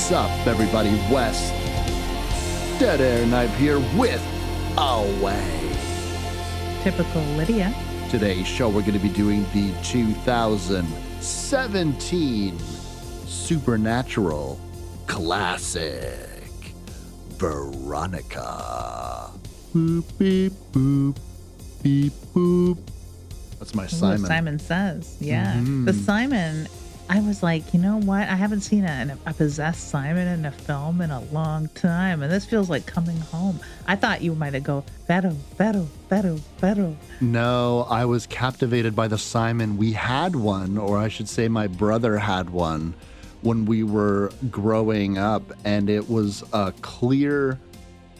What's up, everybody? Wes, Dead Air Knipe here with Away. Typical Lydia. Today's show, we're going to be doing the 2017 Supernatural classic, Veronica. Boop, beep, boop, beep, boop. That's my Simon. Simon Says. Yeah. The Simon, I was like, you know what? I haven't seen a possessed Simon in a film in a long time. And this feels like coming home. I thought you might have go, Vero. No, I was captivated by the Simon. We had one, or I should say my brother had one when we were growing up, and it was a clear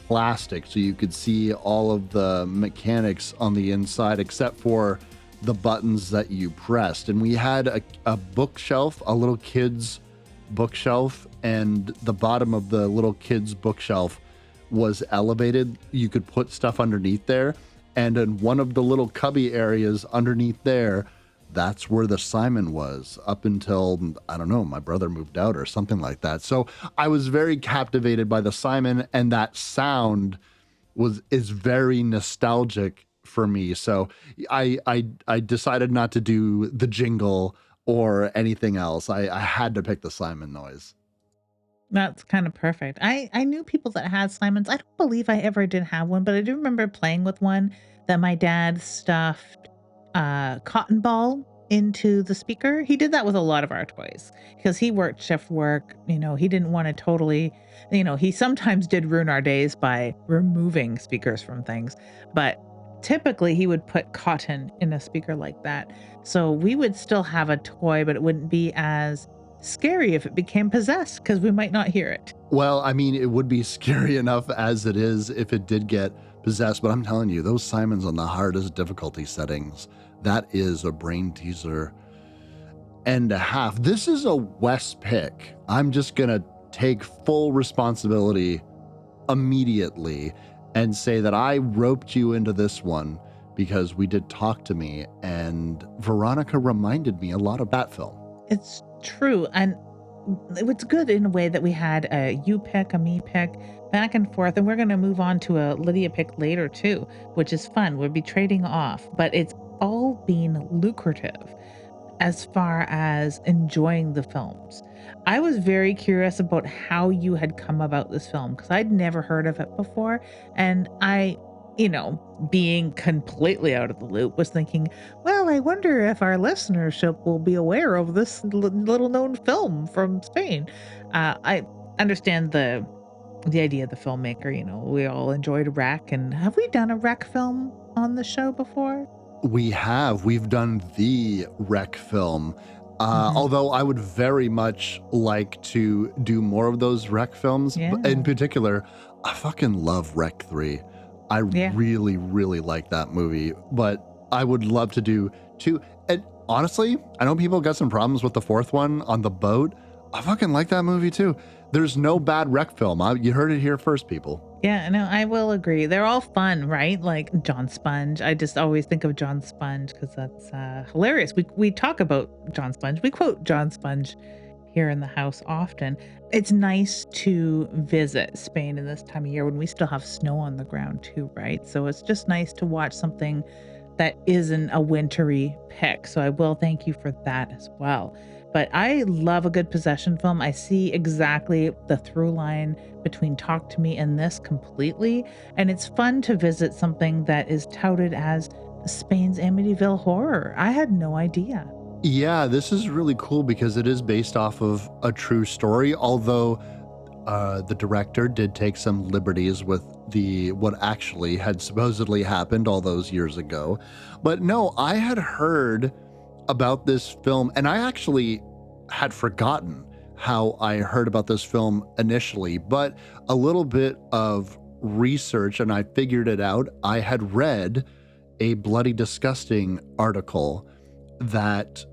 plastic, so you could see all of the mechanics on the inside except for the buttons that you pressed. And we had a bookshelf, a little kid's bookshelf, and the bottom of the little kid's bookshelf was elevated. You could put stuff underneath there, and in one of the little cubby areas underneath there, that's where the Simon was up until, I don't know, my brother moved out or something like that. So I was very captivated by the Simon, and that sound is very nostalgic for me. So I decided not to do the jingle or anything else. I had to pick the Simon noise. That's kind of perfect. I knew people that had Simons. I don't believe I ever did have one, but I do remember playing with one that my dad stuffed cotton ball into the speaker. He did that with a lot of our toys because he worked shift work. You know, he didn't want to totally, he sometimes did ruin our days by removing speakers from things, but typically he would put cotton in a speaker like that. So we would still have a toy, but it wouldn't be as scary if it became possessed because we might not hear it. Well, I mean, it would be scary enough as it is if it did get possessed, but I'm telling you, those Simons on the hardest difficulty settings, that is a brain teaser and a half. This is a Wes pick. I'm just going to take full responsibility immediately and say that I roped you into this one because we did Talk to Me, and Veronica reminded me a lot of that film. It's true. And it was good in a way that we had a you pick, a me pick, back and forth. And we're going to move on to a Lydia pick later too, which is fun. We'll be trading off, but it's all been lucrative as far as enjoying the films. I was very curious about how you had come about this film because I'd never heard of it before. And I, being completely out of the loop, was thinking, well, I wonder if our listenership will be aware of this little known film from Spain. I understand the idea of the filmmaker. We all enjoyed Wreck. And have we done a Wreck film on the show before? We have. We've done the Wreck film. Although I would very much like to do more of those Wreck films. Yeah. In particular, I fucking love Wreck 3. I really, really like that movie, but I would love to do 2. And honestly, I know people got some problems with the 4th one on the boat. I fucking like that movie too. There's no bad Wreck film. You heard it here first, people. Yeah, no, I will agree. They're all fun, right? Like John Sponge. I just always think of John Sponge because that's hilarious. We talk about John Sponge. We quote John Sponge here in the house often. It's nice to visit Spain in this time of year when we still have snow on the ground too, right? So it's just nice to watch something that isn't a wintry pick. So I will thank you for that as well. But I love a good possession film. I see exactly the through line between Talk to Me and this completely. And it's fun to visit something that is touted as Spain's Amityville Horror. I had no idea. Yeah, this is really cool because it is based off of a true story, although the director did take some liberties with what actually had supposedly happened all those years ago. But no, I had heard about this film, and I actually had forgotten how I heard about this film initially, but a little bit of research and I figured it out. I had read a Bloody Disgusting article that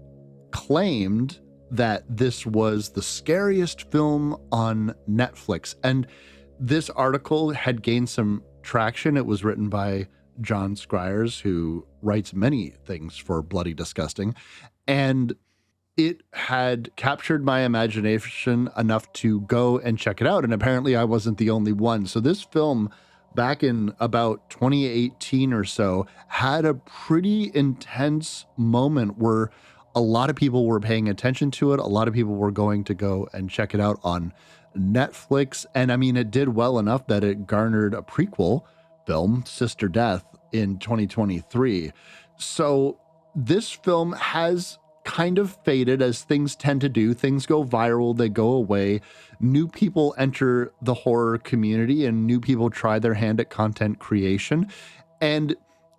claimed that this was the scariest film on Netflix. And this article had gained some traction. It was written by John Scriers, who writes many things for Bloody Disgusting. And it had captured my imagination enough to go and check it out. And apparently, I wasn't the only one. So, this film, back in about 2018 or so, had a pretty intense moment where a lot of people were paying attention to it. A lot of people were going to go and check it out on Netflix. And I mean, it did well enough that it garnered a prequel film, Sister Death, in 2023. So, this film has kind of faded, as things tend to do. Things go viral, they go away. New people enter the horror community and new people try their hand at content creation. And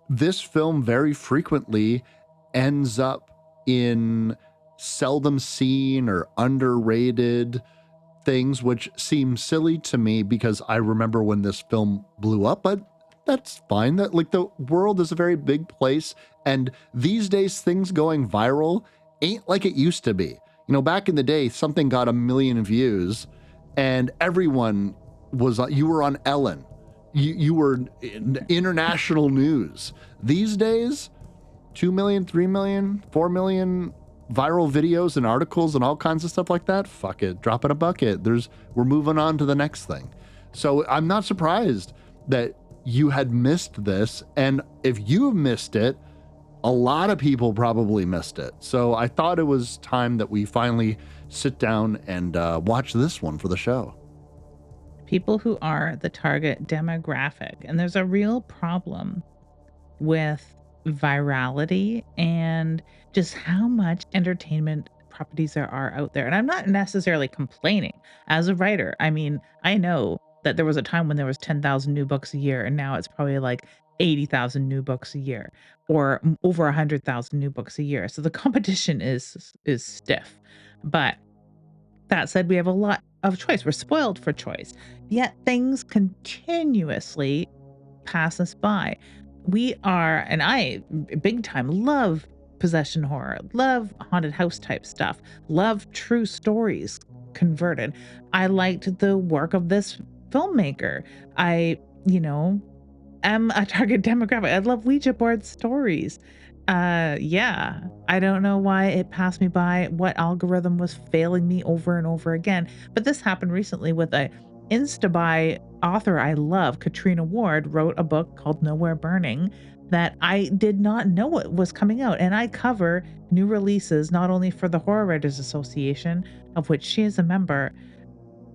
this film very frequently ends up in seldom seen or underrated things, which seem silly to me because I remember when this film blew up, but that's fine. That, like, the world is a very big place, and these days things going viral ain't like it used to be. You know, back in the day, something got 1 million views and everyone was, you were on Ellen. You were in international news. These days, 2 million, 3 million, 4 million viral videos and articles and all kinds of stuff like that. Fuck it, drop in a bucket. We're moving on to the next thing. So I'm not surprised that you had missed this. And if you missed it, a lot of people probably missed it. So I thought it was time that we finally sit down and watch this one for the show. People who are the target demographic. And there's a real problem with virality and just how much entertainment properties there are out there. And I'm not necessarily complaining as a writer. I mean, I know that there was a time when there was 10,000 new books a year and now it's probably like 80,000 new books a year or over 100,000 new books a year. So the competition is stiff. But that said, we have a lot of choice. We're spoiled for choice. Yet things continuously pass us by. We are, and I big time love possession horror, love haunted house type stuff, love true stories converted. I liked the work of this filmmaker. I, you know, am a target demographic. I love Ouija board stories. Yeah, I don't know why it passed me by, what algorithm was failing me over and over again. But this happened recently with a Instabuy author I love, Katrina Ward, wrote a book called Nowhere Burning that I did not know it was coming out. And I cover new releases not only for the Horror Writers Association, of which she is a member,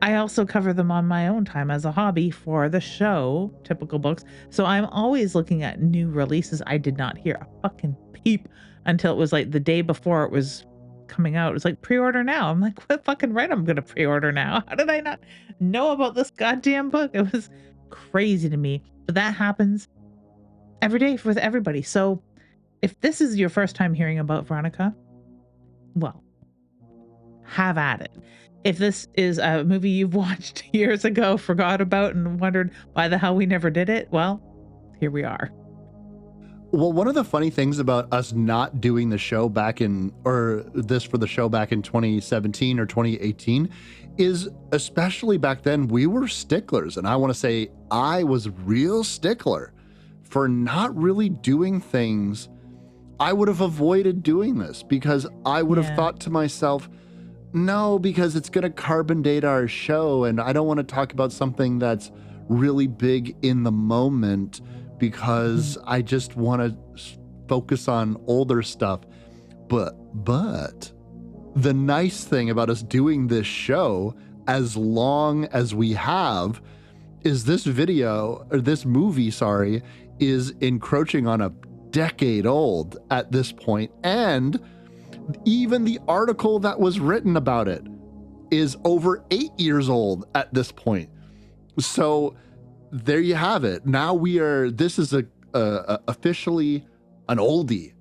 I also cover them on my own time as a hobby for the show, Typical Books. So I'm always looking at new releases. I did not hear a fucking peep until it was like the day before it was coming out. It was like pre-order now. I'm like, what fucking right? I'm gonna pre-order now. How did I not know about this goddamn book? It was crazy to me. But that happens every day with everybody. So if this is your first time hearing about Veronica, well, have at it. If this is a movie you've watched years ago, forgot about, and wondered why the hell we never did it, well, here we are. Well, one of the funny things about us not doing the show back in, or this for the show back in 2017 or 2018, is especially back then, we were sticklers. And I want to say I was real stickler for not really doing things. I would have avoided doing this because I would have Yeah. thought to myself, no, because it's going to carbon date our show. And I don't want to talk about something that's really big in the moment because Mhm. I just want to focus on older stuff. But the nice thing about us doing this show, as long as we have, is this video, or this movie, sorry, is encroaching on a decade old at this point. And even the article that was written about it is over 8 years old at this point. So there you have it. Now this is officially an oldie.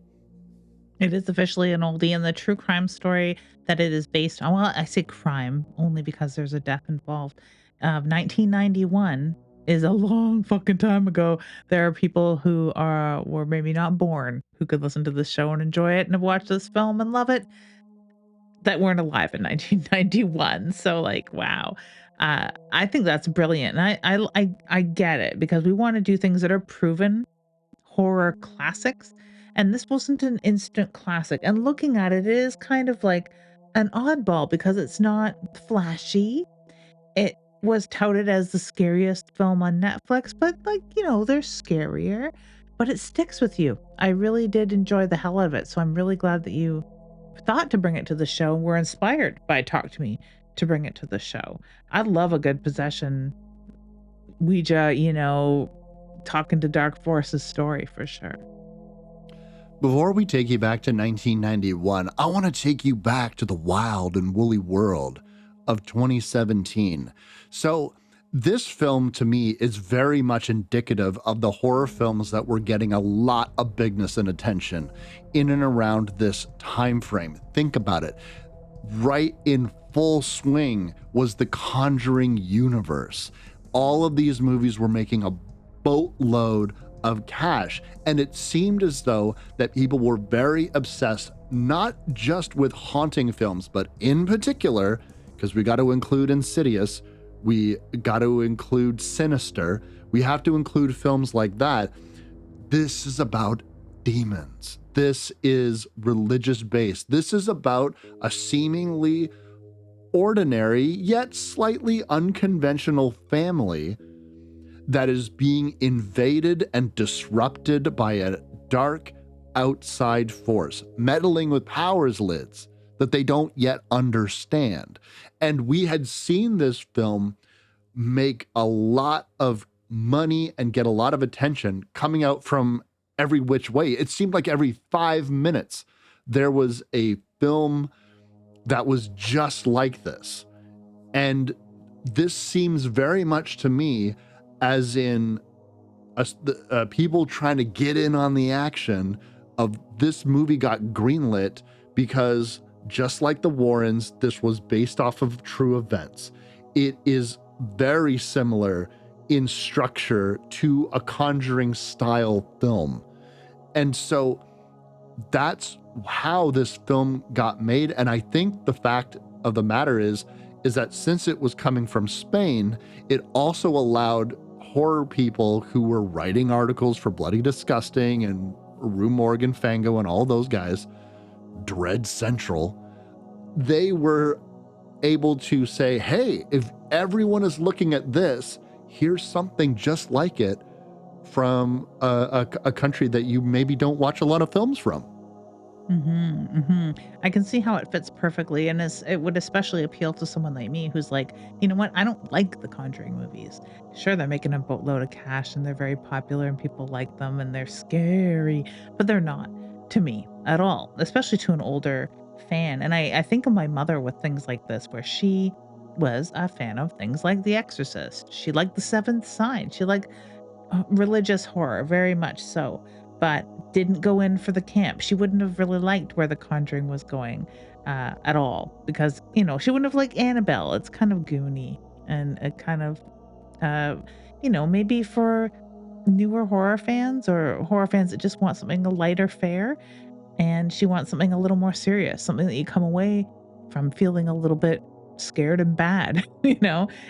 It is officially an oldie, and the true crime story that it is based on, well, I say crime only because there's a death involved, of 1991 is a long fucking time ago. There are people who were maybe not born who could listen to this show and enjoy it and have watched this film and love it that weren't alive in 1991. So, like, wow. I think that's brilliant. And I get it because we want to do things that are proven horror classics. And this wasn't an instant classic. And looking at it, it is kind of like an oddball because it's not flashy. It was touted as the scariest film on Netflix, but, like, there's scarier, but it sticks with you. I really did enjoy the hell out of it, so I'm really glad that you thought to bring it to the show and were inspired by Talk to Me to bring it to the show. I love a good possession Ouija, talking to dark forces story for sure. Before we take you back to 1991, I want to take you back to the wild and woolly world of 2017. So, this film to me is very much indicative of the horror films that were getting a lot of bigness and attention in and around this time frame. Think about it. Right in full swing was the Conjuring universe. All of these movies were making a boatload of cash, and it seemed as though that people were very obsessed not just with haunting films, but in particular, because we got to include Insidious, we got to include Sinister, we have to include films like that. This is about demons. This is religious based. This is about a seemingly ordinary yet slightly unconventional family that is being invaded and disrupted by a dark outside force, meddling with powers lids that they don't yet understand. And we had seen this film make a lot of money and get a lot of attention coming out from every which way. It seemed like every 5 minutes there was a film that was just like this. And this seems very much to me as in people trying to get in on the action of this movie got greenlit because just like the Warrens, this was based off of true events. It is very similar in structure to a Conjuring style film. And so that's how this film got made. And I think the fact of the matter is that since it was coming from Spain, it also allowed horror people who were writing articles for Bloody Disgusting and Rue Morgan Fango and all those guys, Dread Central, they were able to say, hey, if everyone is looking at this, here's something just like it from a country that you maybe don't watch a lot of films from. I can see how it fits perfectly, and it would especially appeal to someone like me who's like, you know what? I don't like the Conjuring movies. Sure, they're making a boatload of cash and they're very popular and people like them and they're scary, but they're not to me at all, especially to an older fan. And I think of my mother with things like this, where she was a fan of things like The Exorcist. She liked The Seventh Sign. She liked religious horror, very much so, but didn't go in for the camp. She wouldn't have really liked where The Conjuring was going at all because, she wouldn't have liked Annabelle. It's kind of goony and it kind of, uh, maybe for newer horror fans or horror fans that just want something a lighter fare, and she wants something a little more serious, something that you come away from feeling a little bit scared and bad,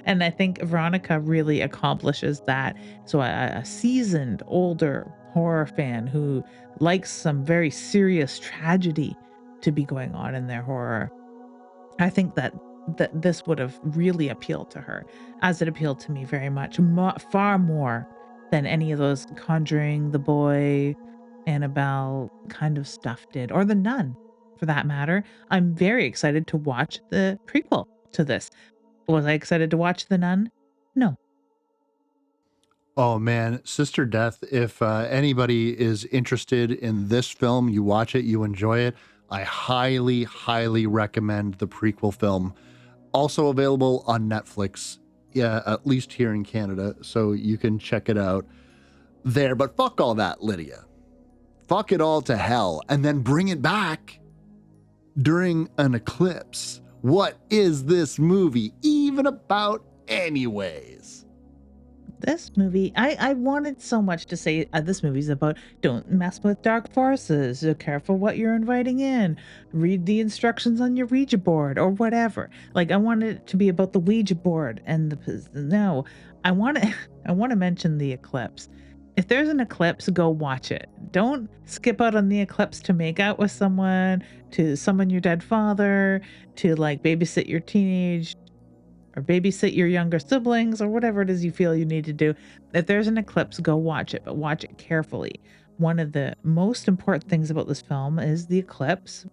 And I think Veronica really accomplishes that. So a seasoned older horror fan who likes some very serious tragedy to be going on in their horror, I think that this would have really appealed to her, as it appealed to me very much, far more than any of those Conjuring, The Boy, Annabelle kind of stuff did, or The Nun, for that matter. I'm very excited to watch the prequel to this. Was I excited to watch The Nun? No. Oh man, Sister Death, if anybody is interested in this film, you watch it, you enjoy it, I highly, highly recommend the prequel film. Also available on Netflix, yeah, at least here in Canada, so you can check it out there. But fuck all that, Lydia. Fuck it all to hell, and then bring it back during an eclipse. What is this movie even about anyways? This movie, I wanted so much to say this movie's about don't mess with dark forces, careful what you're inviting in, read the instructions on your Ouija board or whatever. Like I wanted it to be about the Ouija board and no, I want to I want to mention the eclipse. if there's an eclipse, go watch it. Don't skip out on the eclipse to make out with someone, to summon your dead father, to like babysit your teenage or babysit your younger siblings or whatever it is you feel you need to do. If there's an eclipse, go watch it, but watch it carefully. One of the most important things about this film is the eclipse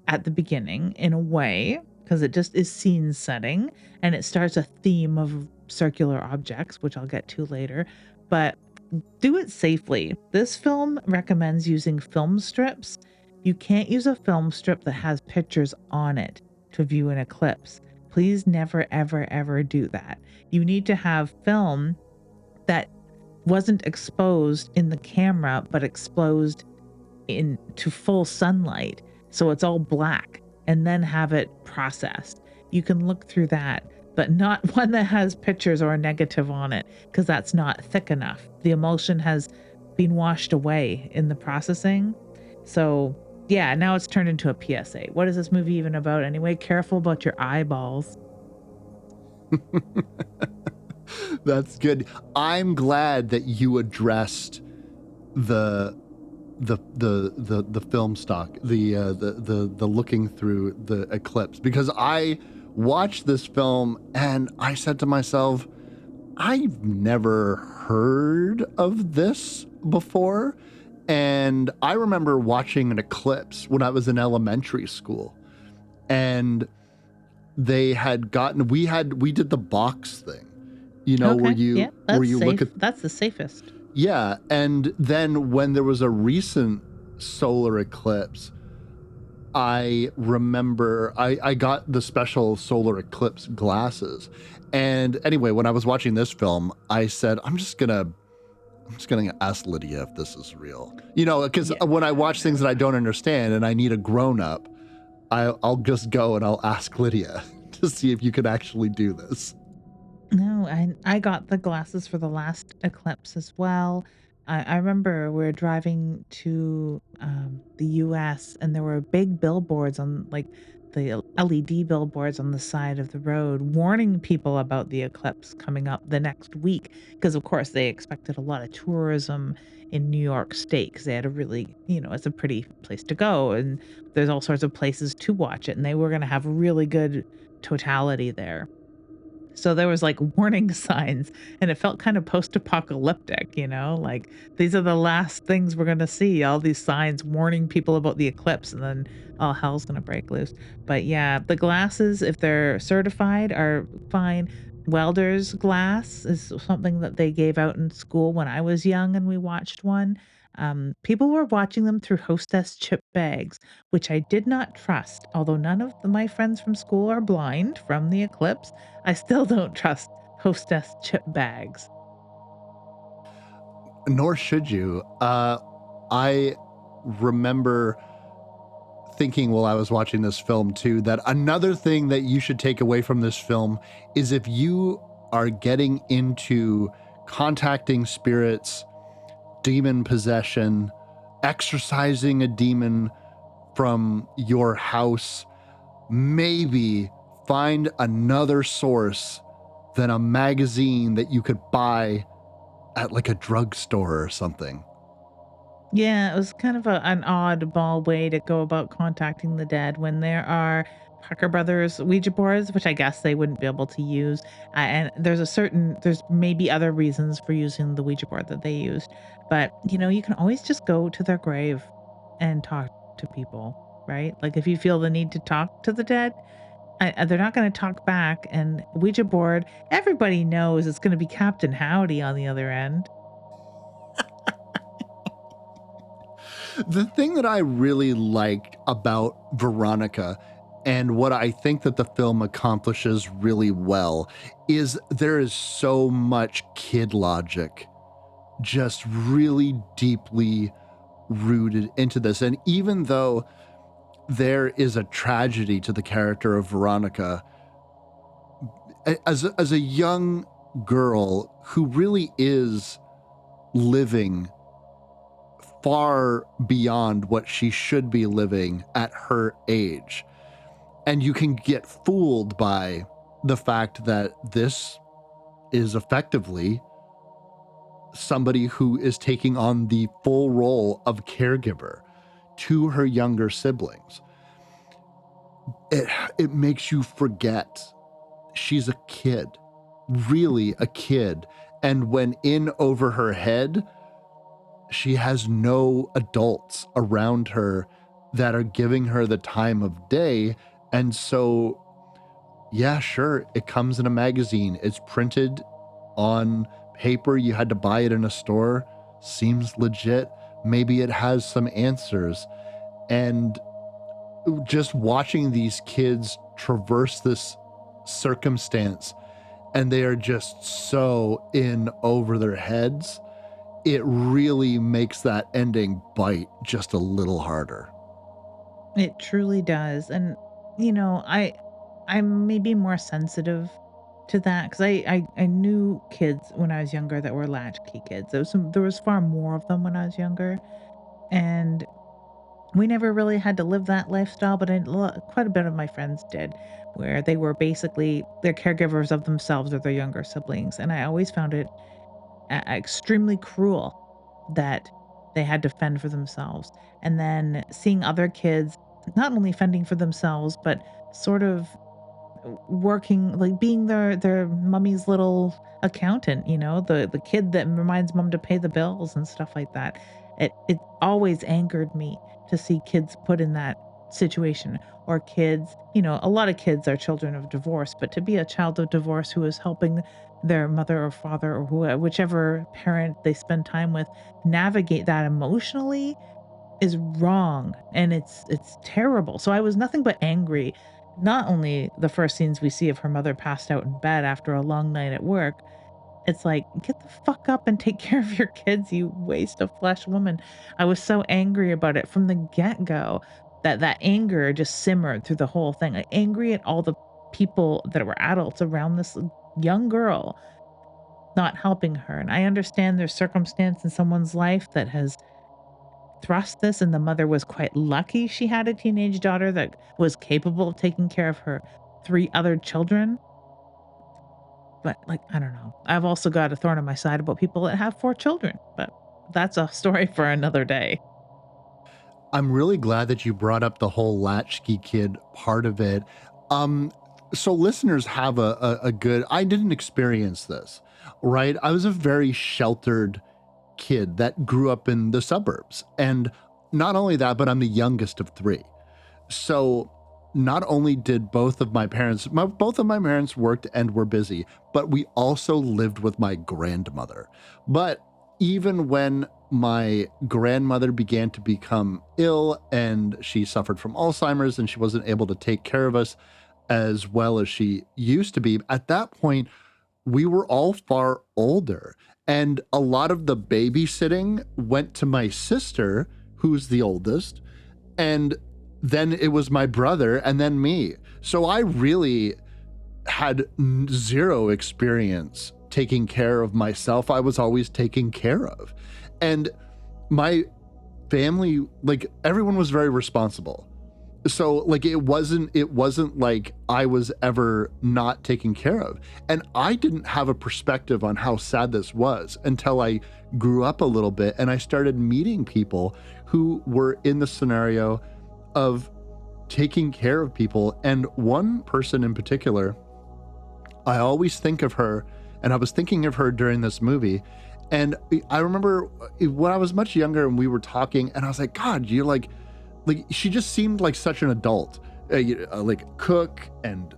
at the beginning in a way because it just is scene setting and it starts a theme of circular objects, which I'll get to later. But do it safely. This film recommends using film strips. You can't use a film strip that has pictures on it to view an eclipse. Please never, ever, ever do that. You need to have film that wasn't exposed in the camera, but exposed into full sunlight. So it's all black and then have it processed. You can look through that, but not one that has pictures or a negative on it because that's not thick enough. The emulsion has been washed away in the processing. So, yeah, now it's turned into a PSA. What is this movie even about anyway? Careful about your eyeballs. That's good. I'm glad that you addressed the the film stock, the looking through the eclipse, because I watched this film and I said to myself, I've never heard of this before. And I remember watching an eclipse when I was in elementary school, and we did the box thing, where Okay. Yeah, that's you look safe. at. That's the safest. Yeah, and then when there was a recent solar eclipse, I remember I got the special solar eclipse glasses. And anyway, when I was watching this film, I said, I'm just gonna ask Lydia if this is real. Because Yeah. when I watch things that I don't understand and I need a grown up, I'll just go and I'll ask Lydia to see if you can actually do this. No, I got the glasses for the last eclipse as well. I remember we are driving to the US and there were big billboards on like the LED billboards on the side of the road warning people about the eclipse coming up the next week. Because, of course, they expected a lot of tourism in New York State because they had a really, it's a pretty place to go. And there's all sorts of places to watch it. And they were going to have really good totality there. So there was, like, warning signs, and it felt kind of post-apocalyptic, like, these are the last things we're gonna see, all these signs warning people about the eclipse, and then all hell's gonna break loose. But, yeah, the glasses, if they're certified, are fine. Welder's glass is something that they gave out in school when I was young and we watched one. People were watching them through Hostess chip bags, which I did not trust, although none of my friends from school are blind from the eclipse. I still don't trust Hostess chip bags. Nor should you. I remember thinking while I was watching this film too, that another thing that you should take away from this film is if you are getting into contacting spirits, demon possession, exorcising a demon from your house, maybe find another source than a magazine that you could buy at like a drugstore or something. Yeah, it was kind of an oddball way to go about contacting the dead when there are Parker Brothers Ouija boards, which I guess they wouldn't be able to use. And there's maybe other reasons for using the Ouija board that they used. But, you can always just go to their grave and talk to people, right? Like if you feel the need to talk to the dead, they're not going to talk back. And Ouija board, everybody knows it's going to be Captain Howdy on the other end. The thing that I really liked about Veronica, and what I think that the film accomplishes really well, is there is so much kid logic just really deeply rooted into this. And even though there is a tragedy to the character of Veronica, as a young girl who really is living far beyond what she should be living at her age. And you can get fooled by the fact that this is effectively somebody who is taking on the full role of caregiver to her younger siblings. It makes you forget she's a kid, really a kid. And when in over her head, she has no adults around her that are giving her the time of day. And so, yeah, sure, it comes in a magazine. It's printed on paper. You had to buy it in a store. Seems legit. Maybe it has some answers. And just watching these kids traverse this circumstance, and they are just so in over their heads, it really makes that ending bite just a little harder. It truly does. And I'm maybe more sensitive to that because I knew kids when I was younger that were latchkey kids. There was far more of them when I was younger, and we never really had to live that lifestyle. But quite a bit of my friends did, where they were basically they're caregivers of themselves or their younger siblings, and I always found it extremely cruel that they had to fend for themselves. And then seeing other kids not only fending for themselves, but sort of working, like being their mummy's little accountant, the kid that reminds mom to pay the bills and stuff like that. It always angered me to see kids put in that situation, or kids, a lot of kids are children of divorce, but to be a child of divorce who is helping their mother or father or whichever parent they spend time with navigate that emotionally is wrong, and it's terrible. So I was nothing but angry. Not only the first scenes we see of her mother passed out in bed after a long night at work, it's like, "Get the fuck up and take care of your kids, you waste of flesh woman." I was so angry about it from the get-go that that anger just simmered through the whole thing. Like, angry at all the people that were adults around this young girl not helping her. And I understand there's circumstance in someone's life that has thrust this, and the mother was quite lucky she had a teenage daughter that was capable of taking care of her 3 other children. But, like, I don't know. I've also got a thorn on my side about people that have 4 children, but that's a story for another day. I'm really glad that you brought up the whole latchkey kid part of it. Um, so listeners have a good, I didn't experience this, right? I was a very sheltered kid that grew up in the suburbs. And not only that, but I'm the youngest of 3. So not only did both of my parents worked and were busy, but we also lived with my grandmother. But even when my grandmother began to become ill and she suffered from Alzheimer's and she wasn't able to take care of us as well as she used to be, at that point, we were all far older. And a lot of the babysitting went to my sister, who's the oldest. And then it was my brother and then me. So I really had zero experience taking care of myself. I was always taken care of. And my family, like everyone was very responsible. So like it wasn't like I was ever not taken care of. And I didn't have a perspective on how sad this was until I grew up a little bit and I started meeting people who were in the scenario of taking care of people. And one person in particular, I always think of her, and I was thinking of her during this movie. And I remember when I was much younger and we were talking and I was like, God, you're like she just seemed like such an adult, like cook and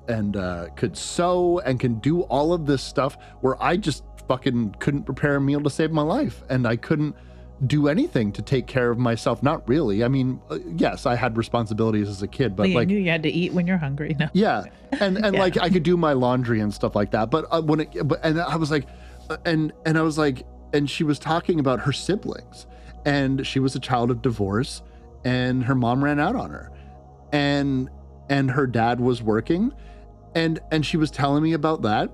could sew and can do all of this stuff where I just fucking couldn't prepare a meal to save my life. And I couldn't do anything to take care of myself. Not really. I mean, yes, I had responsibilities as a kid, but Well, you like, knew you had to eat when you're hungry. No. yeah. And Yeah. like I could do my laundry and stuff like that. But and I was like, and I was like, and she was talking about her siblings and she was a child of divorce and her mom ran out on her and her dad was working and she was telling me about that.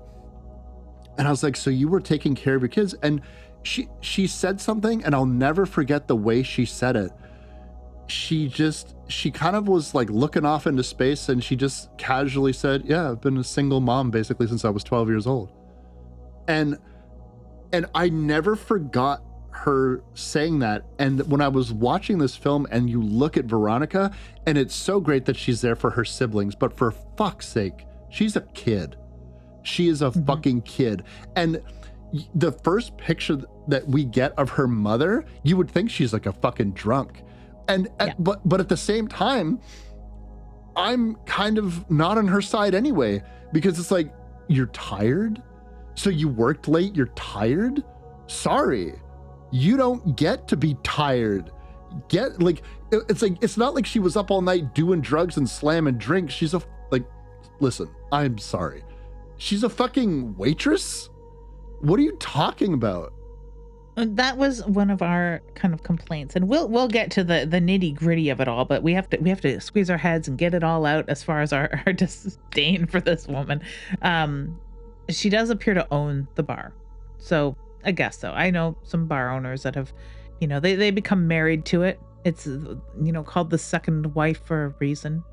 And I was like, so you were taking care of your kids? And she said something and I'll never forget the way she said it. She kind of was like looking off into space and she just casually said, yeah, I've been a single mom basically since I was 12 years old. And And I never forgot her saying that. And when I was watching this film and you look at Veronica, and it's so great that she's there for her siblings, but for fuck's sake, she's a kid. She is a fucking kid. And the first picture that we get of her mother, you would think she's like a fucking drunk. And but at the same time, I'm kind of not on her side anyway, because it's like, you're tired? So you worked late, you're tired? Sorry. You don't get to be tired. It's not like she was up all night doing drugs and slamming drinks. Listen, I'm sorry. She's a fucking waitress? What are you talking about? That was one of our kind of complaints, and we'll get to the nitty gritty of it all. But we have to squeeze our heads and get it all out as far as our disdain for this woman. She does appear to own the bar, so I guess so. I know some bar owners that have, they become married to it. It's called the second wife for a reason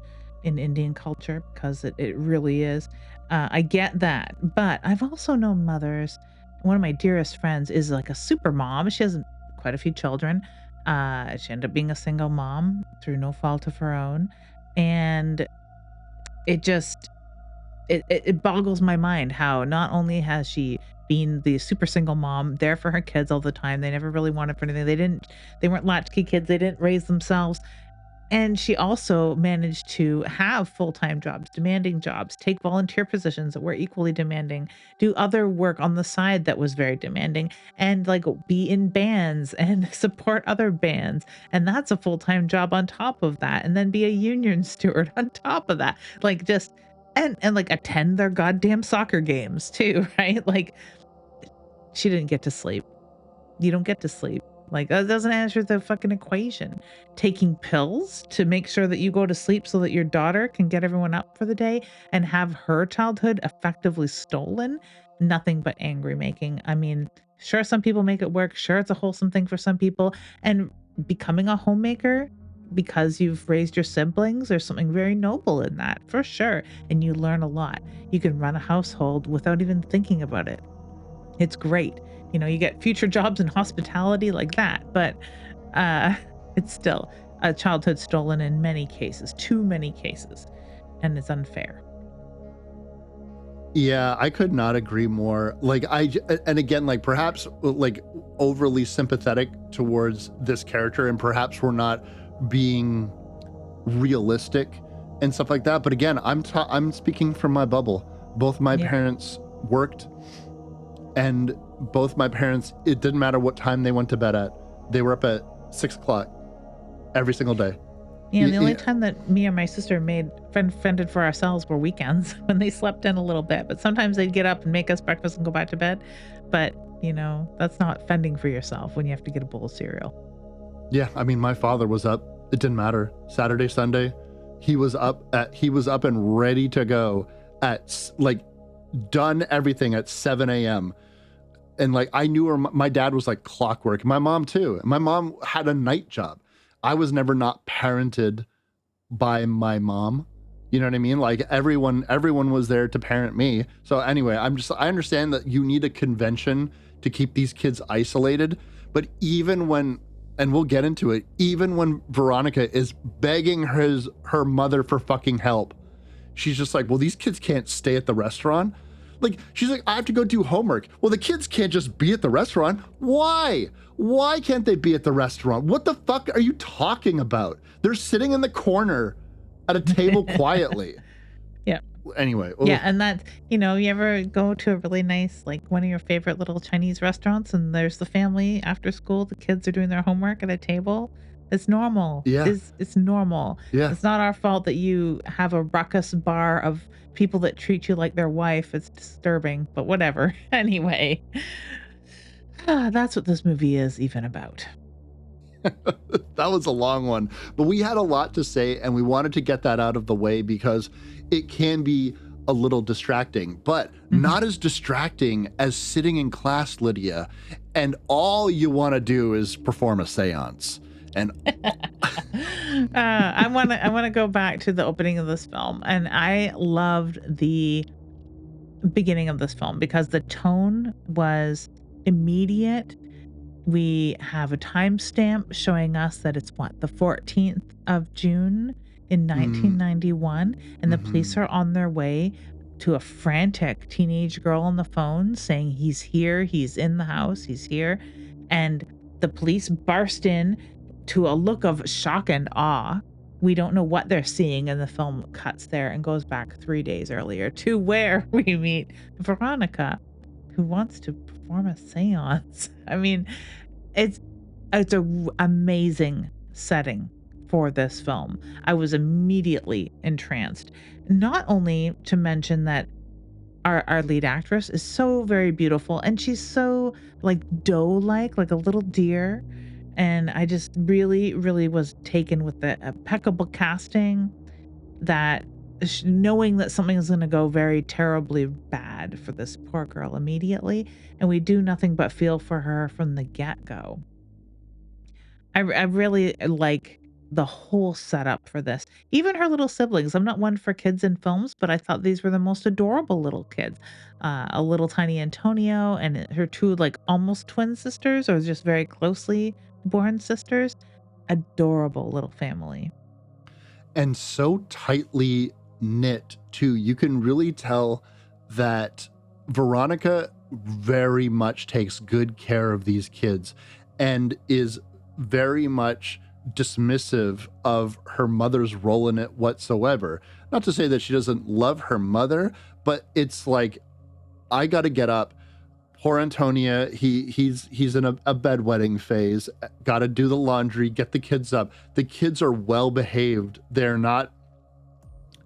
in Indian culture, because it really is. I get that, but I've also known mothers. One of my dearest friends is like a super mom. She has quite a few children. She ended up being a single mom through no fault of her own. And it just, it boggles my mind how not only has she been the super single mom there for her kids all the time, they never really wanted for anything. They weren't latchkey kids. They didn't raise themselves. And she also managed to have full-time jobs, demanding jobs, take volunteer positions that were equally demanding, do other work on the side that was very demanding, and like be in bands and support other bands. And that's a full-time job on top of that. And then be a union steward on top of that. Like just and like attend their goddamn soccer games too, right? Like she didn't get to sleep. You don't get to sleep. Like, that doesn't answer the fucking equation. Taking pills to make sure that you go to sleep so that your daughter can get everyone up for the day and have her childhood effectively stolen. Nothing but angry making. I mean, sure, some people make it work. Sure, it's a wholesome thing for some people. And becoming a homemaker because you've raised your siblings, there's something very noble in that, for sure. And you learn a lot. You can run a household without even thinking about it. It's great. You get future jobs in hospitality like that, but it's still a childhood stolen in many cases, too many cases, and it's unfair. Yeah, I could not agree more. And again, like perhaps like overly sympathetic towards this character, and perhaps we're not being realistic and stuff like that. But again, I'm speaking from my bubble. Both my parents worked, and both my parents, it didn't matter what time they went to bed at. They were up at 6 o'clock every single day. Yeah, the only time that me and my sister fended for ourselves were weekends when they slept in a little bit. But sometimes they'd get up and make us breakfast and go back to bed. But, that's not fending for yourself when you have to get a bowl of cereal. Yeah, I mean, my father was up. It didn't matter. Saturday, Sunday, he was up and ready to go at done everything at 7 a.m. And I knew her, my dad was like clockwork. My mom too. My mom had a night job. I was never not parented by my mom. You know what I mean? Like everyone was there to parent me. So anyway, I understand that you need a convention to keep these kids isolated. But even when, and we'll get into it, even when Veronica is begging her mother for fucking help, she's just like, well, these kids can't stay at the restaurant. She's like, I have to go do homework. Well, the kids can't just be at the restaurant. Why? Why can't they be at the restaurant? What the fuck are you talking about? They're sitting in the corner at a table quietly. Yeah. Anyway. Yeah, and that, you ever go to a really nice, one of your favorite little Chinese restaurants, and there's the family after school, the kids are doing their homework at a table? It's normal. Yeah. It's normal. Yeah. It's not our fault that you have a ruckus bar of people that treat you like their wife. It's disturbing, but whatever. Anyway, that's what this movie is even about. That was a long one, but we had a lot to say, and we wanted to get that out of the way because it can be a little distracting, but not as distracting as sitting in class, Lydia, and all you want to do is perform a seance. And I want to go back to the opening of this film, and I loved the beginning of this film because the tone was immediate. We have a timestamp showing us that it's what, the 14th of June in Mm, 1991, and the police mhm. are on their way to a frantic teenage girl on the phone saying he's here, he's in the house, he's here. And the police burst in to a look of shock and awe. We don't know what they're seeing, and the film cuts there and goes back 3 days earlier to where we meet Veronica, who wants to perform a seance. I mean, it's amazing setting for this film. I was immediately entranced. Not only to mention that our lead actress is so very beautiful, and she's so, like, doe-like, like a little deer, and I just really, really was taken with the impeccable casting, that knowing that something is gonna go very terribly bad for this poor girl immediately, and we do nothing but feel for her from the get-go. I really like the whole setup for this. Even her little siblings. I'm not one for kids in films, but I thought these were the most adorable little kids. A little tiny Antonio and her two like almost twin sisters, or just very closely born sisters. Adorable little family. And so tightly knit too. You can really tell that Veronica very much takes good care of these kids and is very much dismissive of her mother's role in it whatsoever. Not to say that she doesn't love her mother, but it's like, I got to get up. Poor Antonia, he's in a bedwetting phase. Got to do the laundry, get the kids up. The kids are well behaved. They're not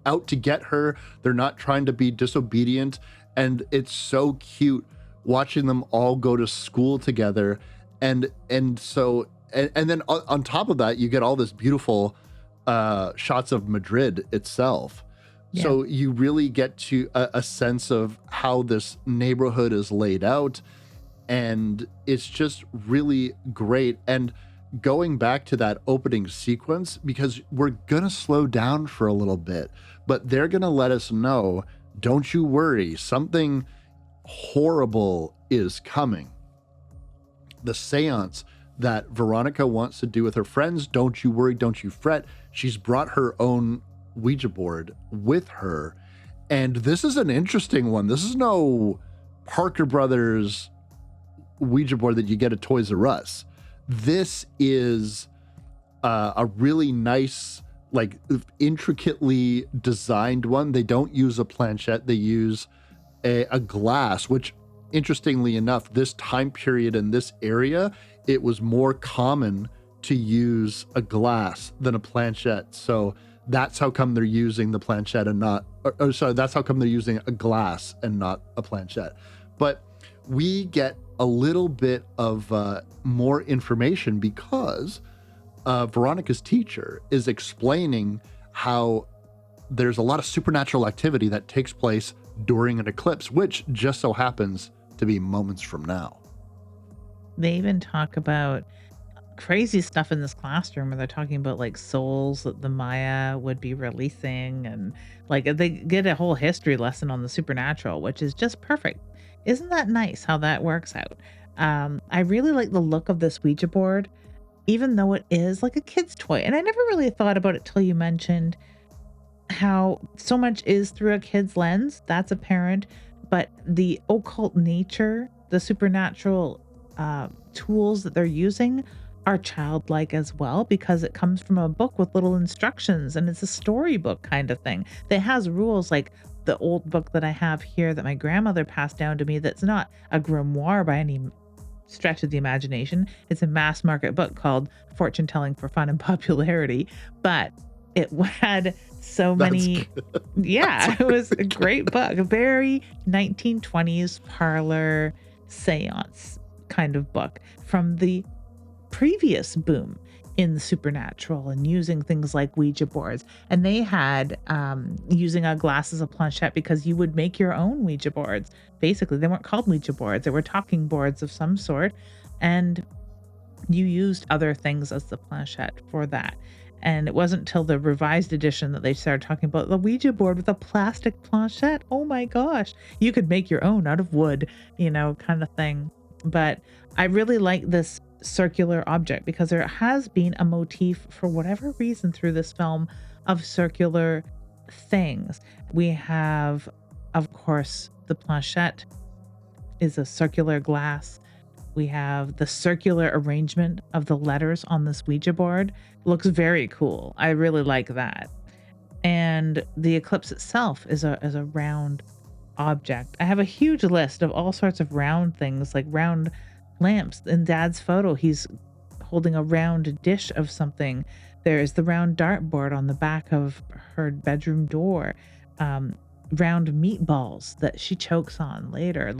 out to get her. They're not trying to be disobedient, and it's so cute watching them all go to school together. And then on top of that, you get all this beautiful shots of Madrid itself. Yeah. So you really get to a sense of how this neighborhood is laid out, and it's just really great. And going back to that opening sequence, because we're gonna slow down for a little bit, but they're gonna let us know, don't you worry, something horrible is coming. The seance that Veronica wants to do with her friends, don't you worry, don't you fret. She's brought her own Ouija board with her. And this is an interesting one. This is no Parker Brothers Ouija board that you get at Toys R Us. This is a really nice, like, intricately designed one. They don't use a planchette. They use a glass, which, interestingly enough, this time period in this area, it was more common to use a glass than a planchette. So that's how come they're using the planchette and not, or sorry, that's how come they're using a glass and not a planchette. But we get a little bit of more information because Veronica's teacher is explaining how there's a lot of supernatural activity that takes place during an eclipse, which just so happens to be moments from now. They even talk about crazy stuff in this classroom where they're talking about like souls that the Maya would be releasing, and like they get a whole history lesson on the supernatural, which is just perfect. Isn't that nice how that works out? I really like the look of this Ouija board, even though it is like a kid's toy. And I never really thought about it till you mentioned how so much is through a kid's lens. That's apparent. But the occult nature, the supernatural tools that they're using are childlike as well, because it comes from a book with little instructions, and it's a storybook kind of thing that has rules like the old book that I have here that my grandmother passed down to me, that's not a grimoire by any stretch of the imagination. It's a mass market book called Fortune Telling for Fun and Popularity, but it had so That's many. good. Yeah, That's it was a really great book, a very 1920s parlor seance kind of book from the previous boom in the supernatural and using things like Ouija boards. And they had using a glass as a planchette because you would make your own Ouija boards. Basically, they weren't called Ouija boards, they were talking boards of some sort. And you used other things as the planchette for that. And it wasn't until the revised edition that they started talking about the Ouija board with a plastic planchette. Oh my gosh. You could make your own out of wood, kind of thing. But I really like this circular object because there has been a motif for whatever reason through this film of circular things. We have, of course, the planchette is a circular glass. We have the circular arrangement of the letters on this Ouija board. Looks very cool. I really like that. And the eclipse itself is a round object. I have a huge list of all sorts of round things, like round lamps. In Dad's photo, he's holding a round dish of something. There is the round dartboard on the back of her bedroom door. Um, Round meatballs that she chokes on later.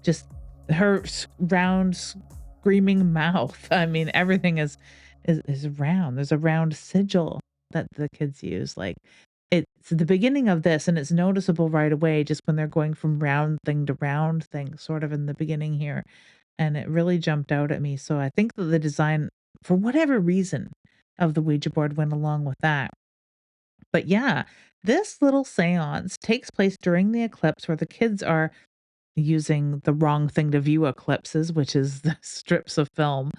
Just her round screaming mouth. I mean, everything is round. There's a round sigil that the kids use. Like it's the beginning of this, and it's noticeable right away just when they're going from round thing to round thing, sort of in the beginning here. And it really jumped out at me. So I think that the design, for whatever reason, of the Ouija board went along with that. But yeah, this little seance takes place during the eclipse where the kids are using the wrong thing to view eclipses, which is the strips of film.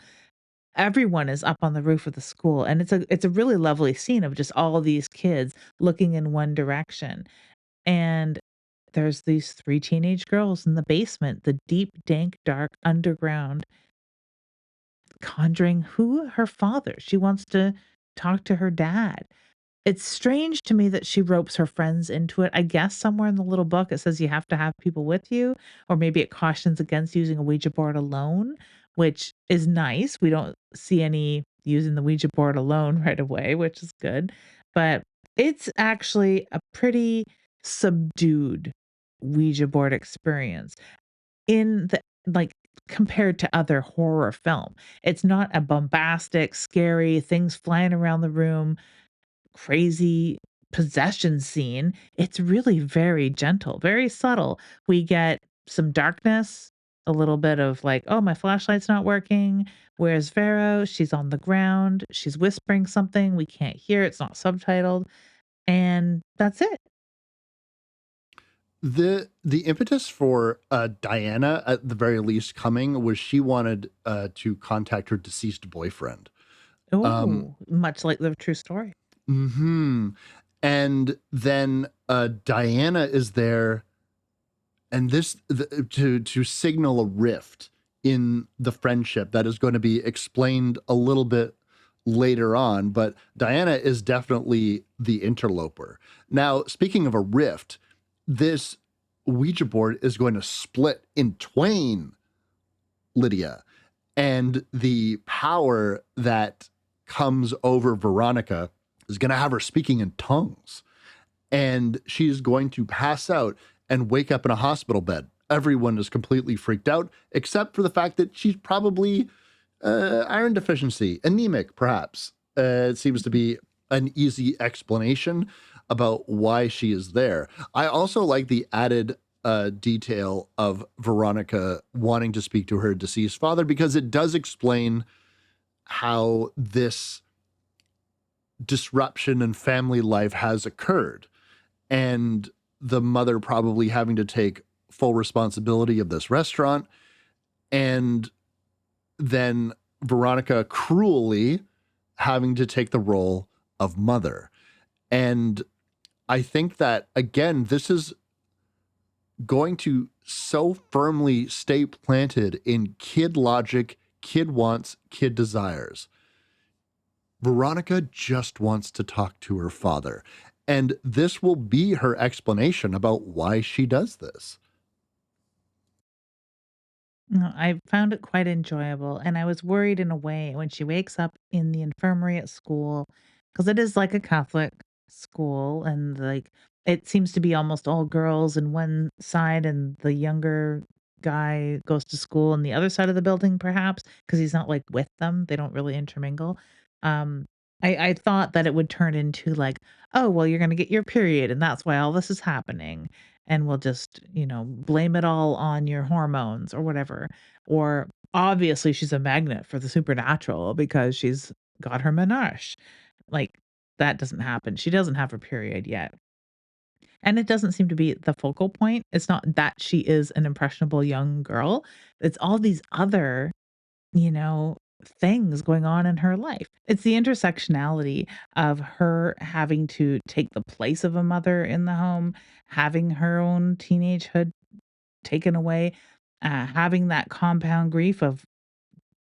Everyone is up on the roof of the school, and it's a really lovely scene of just all these kids looking in one direction. And there's these 3 teenage girls in the basement, the deep, dank, dark underground, conjuring who? Her father. She wants to talk to her dad. It's strange to me that she ropes her friends into it. I guess somewhere in the little book it says you have to have people with you, or maybe it cautions against using a Ouija board alone, which is nice. We don't see any using the Ouija board alone right away, which is good. But it's actually a pretty subdued Ouija board experience in the like compared to other horror film. It's not a bombastic, scary, things flying around the room, crazy possession scene. It's really very gentle, very subtle. We get some darkness, a little bit of like, "Oh, my flashlight's not working. Where's Vero? She's on the ground. She's whispering something. We can't hear. It's not subtitled." And that's it. The impetus for Diana at the very least coming was she wanted to contact her deceased boyfriend. Um, Oh, much like the true story. hmm And then Diana is there, and to signal a rift in the friendship that is going to be explained a little bit later on. But Diana is definitely the interloper. Now, speaking of a rift, this Ouija board is going to split in twain, Lydia, and the power that comes over Veronica is going to have her speaking in tongues, and she's going to pass out and wake up in a hospital bed. Everyone is completely freaked out, except for the fact that she's probably iron deficiency, anemic, perhaps. It seems to be an easy explanation about why she is there. I also like the added detail of Veronica wanting to speak to her deceased father, because it does explain how this disruption in family life has occurred, and the mother probably having to take full responsibility of this restaurant, and then Veronica cruelly having to take the role of mother. And I think that, again, this is going to so firmly stay planted in kid logic, kid wants, kid desires. Veronica just wants to talk to her father. And this will be her explanation about why she does this. No, I found it quite enjoyable, and I was worried in a way when she wakes up in the infirmary at school, because it is like a Catholic school, and, like, it seems to be almost all girls in one side, and the younger guy goes to school on the other side of the building perhaps, because he's not, like, with them, they don't really intermingle. Um, I thought that it would turn into like, "Oh, well, you're gonna get your period, and that's why all this is happening." And we'll just, blame it all on your hormones or whatever. Or obviously she's a magnet for the supernatural because she's got her menarche. Like that doesn't happen. She doesn't have her period yet. And it doesn't seem to be the focal point. It's not that she is an impressionable young girl. It's all these other, you know, things going on in her life. It's the intersectionality of her having to take the place of a mother in the home, having her own teenagehood taken away, having that compound grief of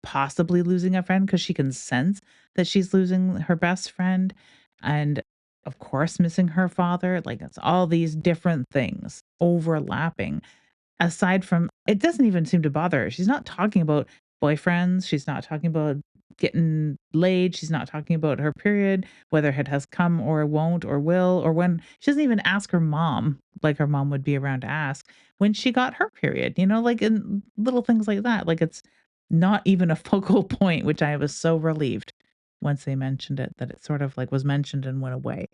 possibly losing a friend because she can sense that she's losing her best friend, and, of course, missing her father. Like, it's all these different things overlapping. Aside from it doesn't even seem to bother her. She's not talking about boyfriends, she's not talking about getting laid, she's not talking about her period, whether it has come or won't or will, or when she doesn't even ask her mom, like her mom would be around to ask, when she got her period, like, in little things like that. Like, it's not even a focal point, which I was so relieved once they mentioned it, that it sort of, like, was mentioned and went away.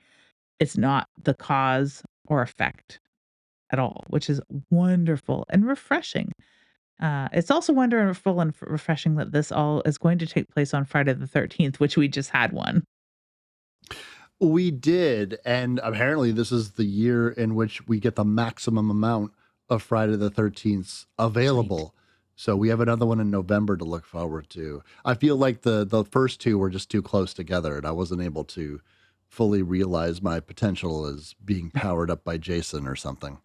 It's not the cause or effect at all, which is wonderful and refreshing. It's also wonderful and refreshing that this all is going to take place on Friday the 13th, which we just had one. We did, and apparently this is the year in which we get the maximum amount of Friday the 13th Sweet. available. So we have another one in November to look forward to. I feel like the first two were just too close together, and I wasn't able to fully realize my potential as being powered up by Jason or something.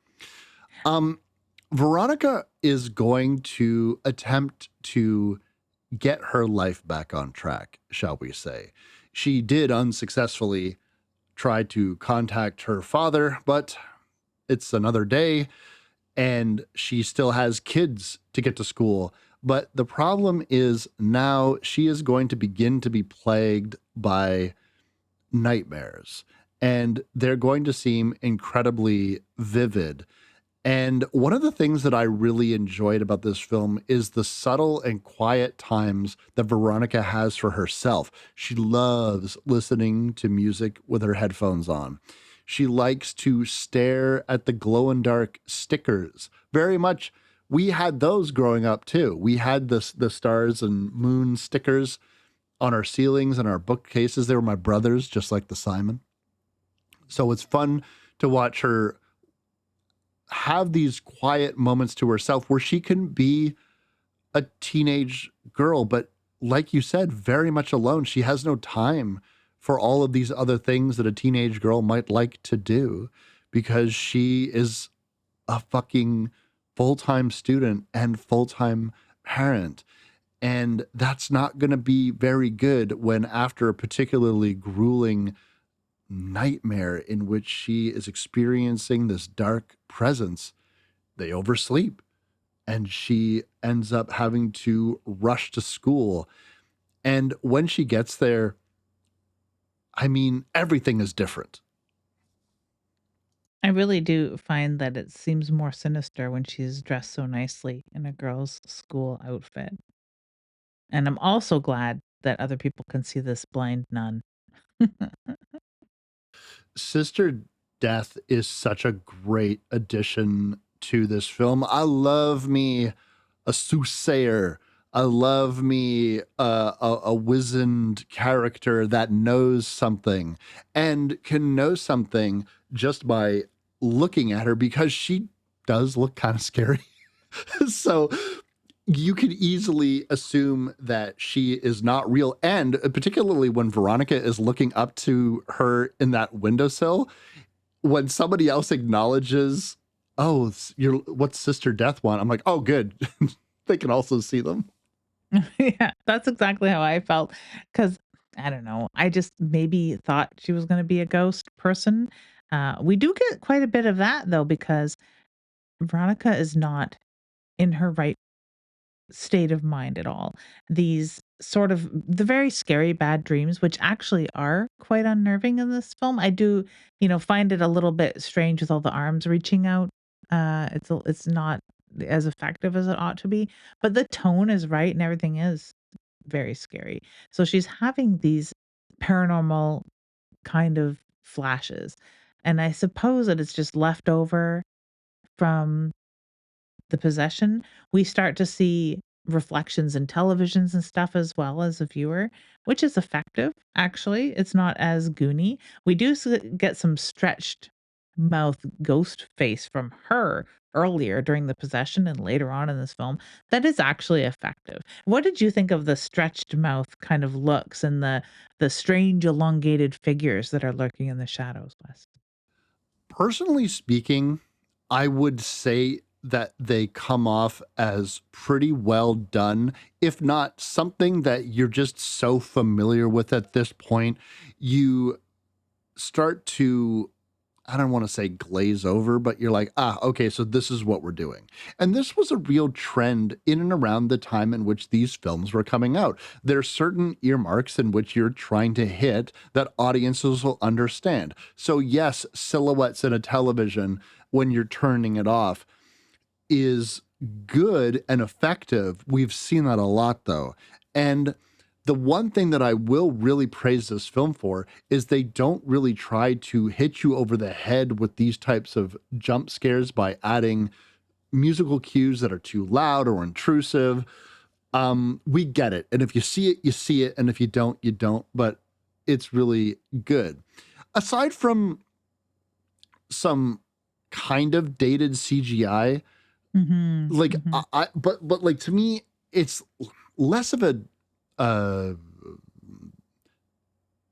Um, Veronica is going to attempt to get her life back on track, shall we say. She did unsuccessfully try to contact her father, but it's another day and she still has kids to get to school. But the problem is now she is going to begin to be plagued by nightmares, and they're going to seem incredibly vivid. And one of the things that I really enjoyed about this film is the subtle and quiet times that Veronica has for herself. She loves listening to music with her headphones on. She likes to stare at the glow in dark stickers. Very much, we had those growing up too. We had the stars and moon stickers on our ceilings and our bookcases. They were my brothers, just like the Simon. So it's fun to watch her have these quiet moments to herself where she can be a teenage girl, but like you said, very much alone. She has no time for all of these other things that a teenage girl might like to do because she is a fucking full-time student and full-time parent. And that's not going to be very good when, after a particularly grueling nightmare in which she is experiencing this dark presence, they oversleep and she ends up having to rush to school. And when she gets there, I mean, everything is different. I really do find that it seems more sinister when she's dressed so nicely in a girl's school outfit. And I'm also glad that other people can see this blind nun. Sister Death is such a great addition to this film. I love me a soothsayer. I love me a wizened character that knows something and can know something just by looking at her because she does look kind of scary. So you could easily assume that she is not real. And particularly when Veronica is looking up to her in that windowsill, when somebody else acknowledges, oh, you're what's Sister Death want? I'm like, oh, good. They can also see them. Yeah, that's exactly how I felt. Cause I don't know, I just maybe thought she was gonna be a ghost person. We do get quite a bit of that, though, because Veronica is not in her right state of mind at all. These sort of the very scary bad dreams, which actually are quite unnerving in this film. I do, find it a little bit strange with all the arms reaching out. It's not as effective as it ought to be, but the tone is right and everything is very scary. So she's having these paranormal kind of flashes. And I suppose that it's just left over from the possession. We start to see reflections in televisions and stuff as well as a viewer, which is effective, actually. It's not as goony. We do get some stretched. mouth ghost face from her earlier during the possession and later on in this film, that is actually effective. What did you think of the stretched mouth kind of looks and the strange elongated figures that are lurking in the shadows, Wes? Personally speaking, I would say that they come off as pretty well done, if not something that you're just so familiar with at this point, you start to, I don't want to say glaze over, but you're like, ah, okay, so this is what we're doing. And this was a real trend in and around the time in which these films were coming out. There are certain earmarks in which you're trying to hit that audiences will understand. So, yes, silhouettes in a television when you're turning it off is good and effective. We've seen that a lot though. And the one thing that I will really praise this film for is they don't really try to hit you over the head with these types of jump scares by adding musical cues that are too loud or intrusive. We get it. And if you see it, you see it. And if you don't, you don't. But it's really good. Aside from some kind of dated CGI, Mhm, like mhm. but like to me it's less of a uh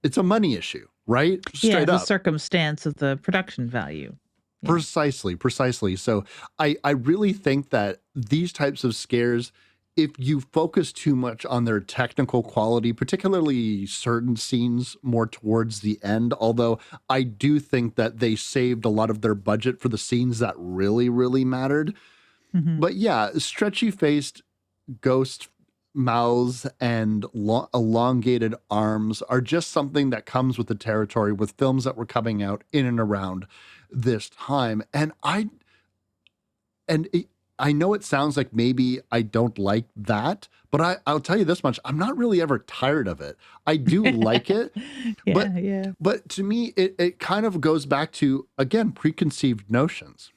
it's a money issue, right? Yeah, Straight the up. circumstance of the production value. Yeah. Precisely. So I really think that these types of scares, if you focus too much on their technical quality, particularly certain scenes more towards the end, although I do think that they saved a lot of their budget for the scenes that really mattered. Mhm. But yeah, stretchy faced ghost mouths and elongated arms are just something that comes with the territory with films that were coming out in and around this time. And it, I know it sounds like maybe I don't like that, but I'll tell you this much: I'm not really ever tired of it. I do like it, but Yeah, yeah. to me, it kind of goes back to again preconceived notions.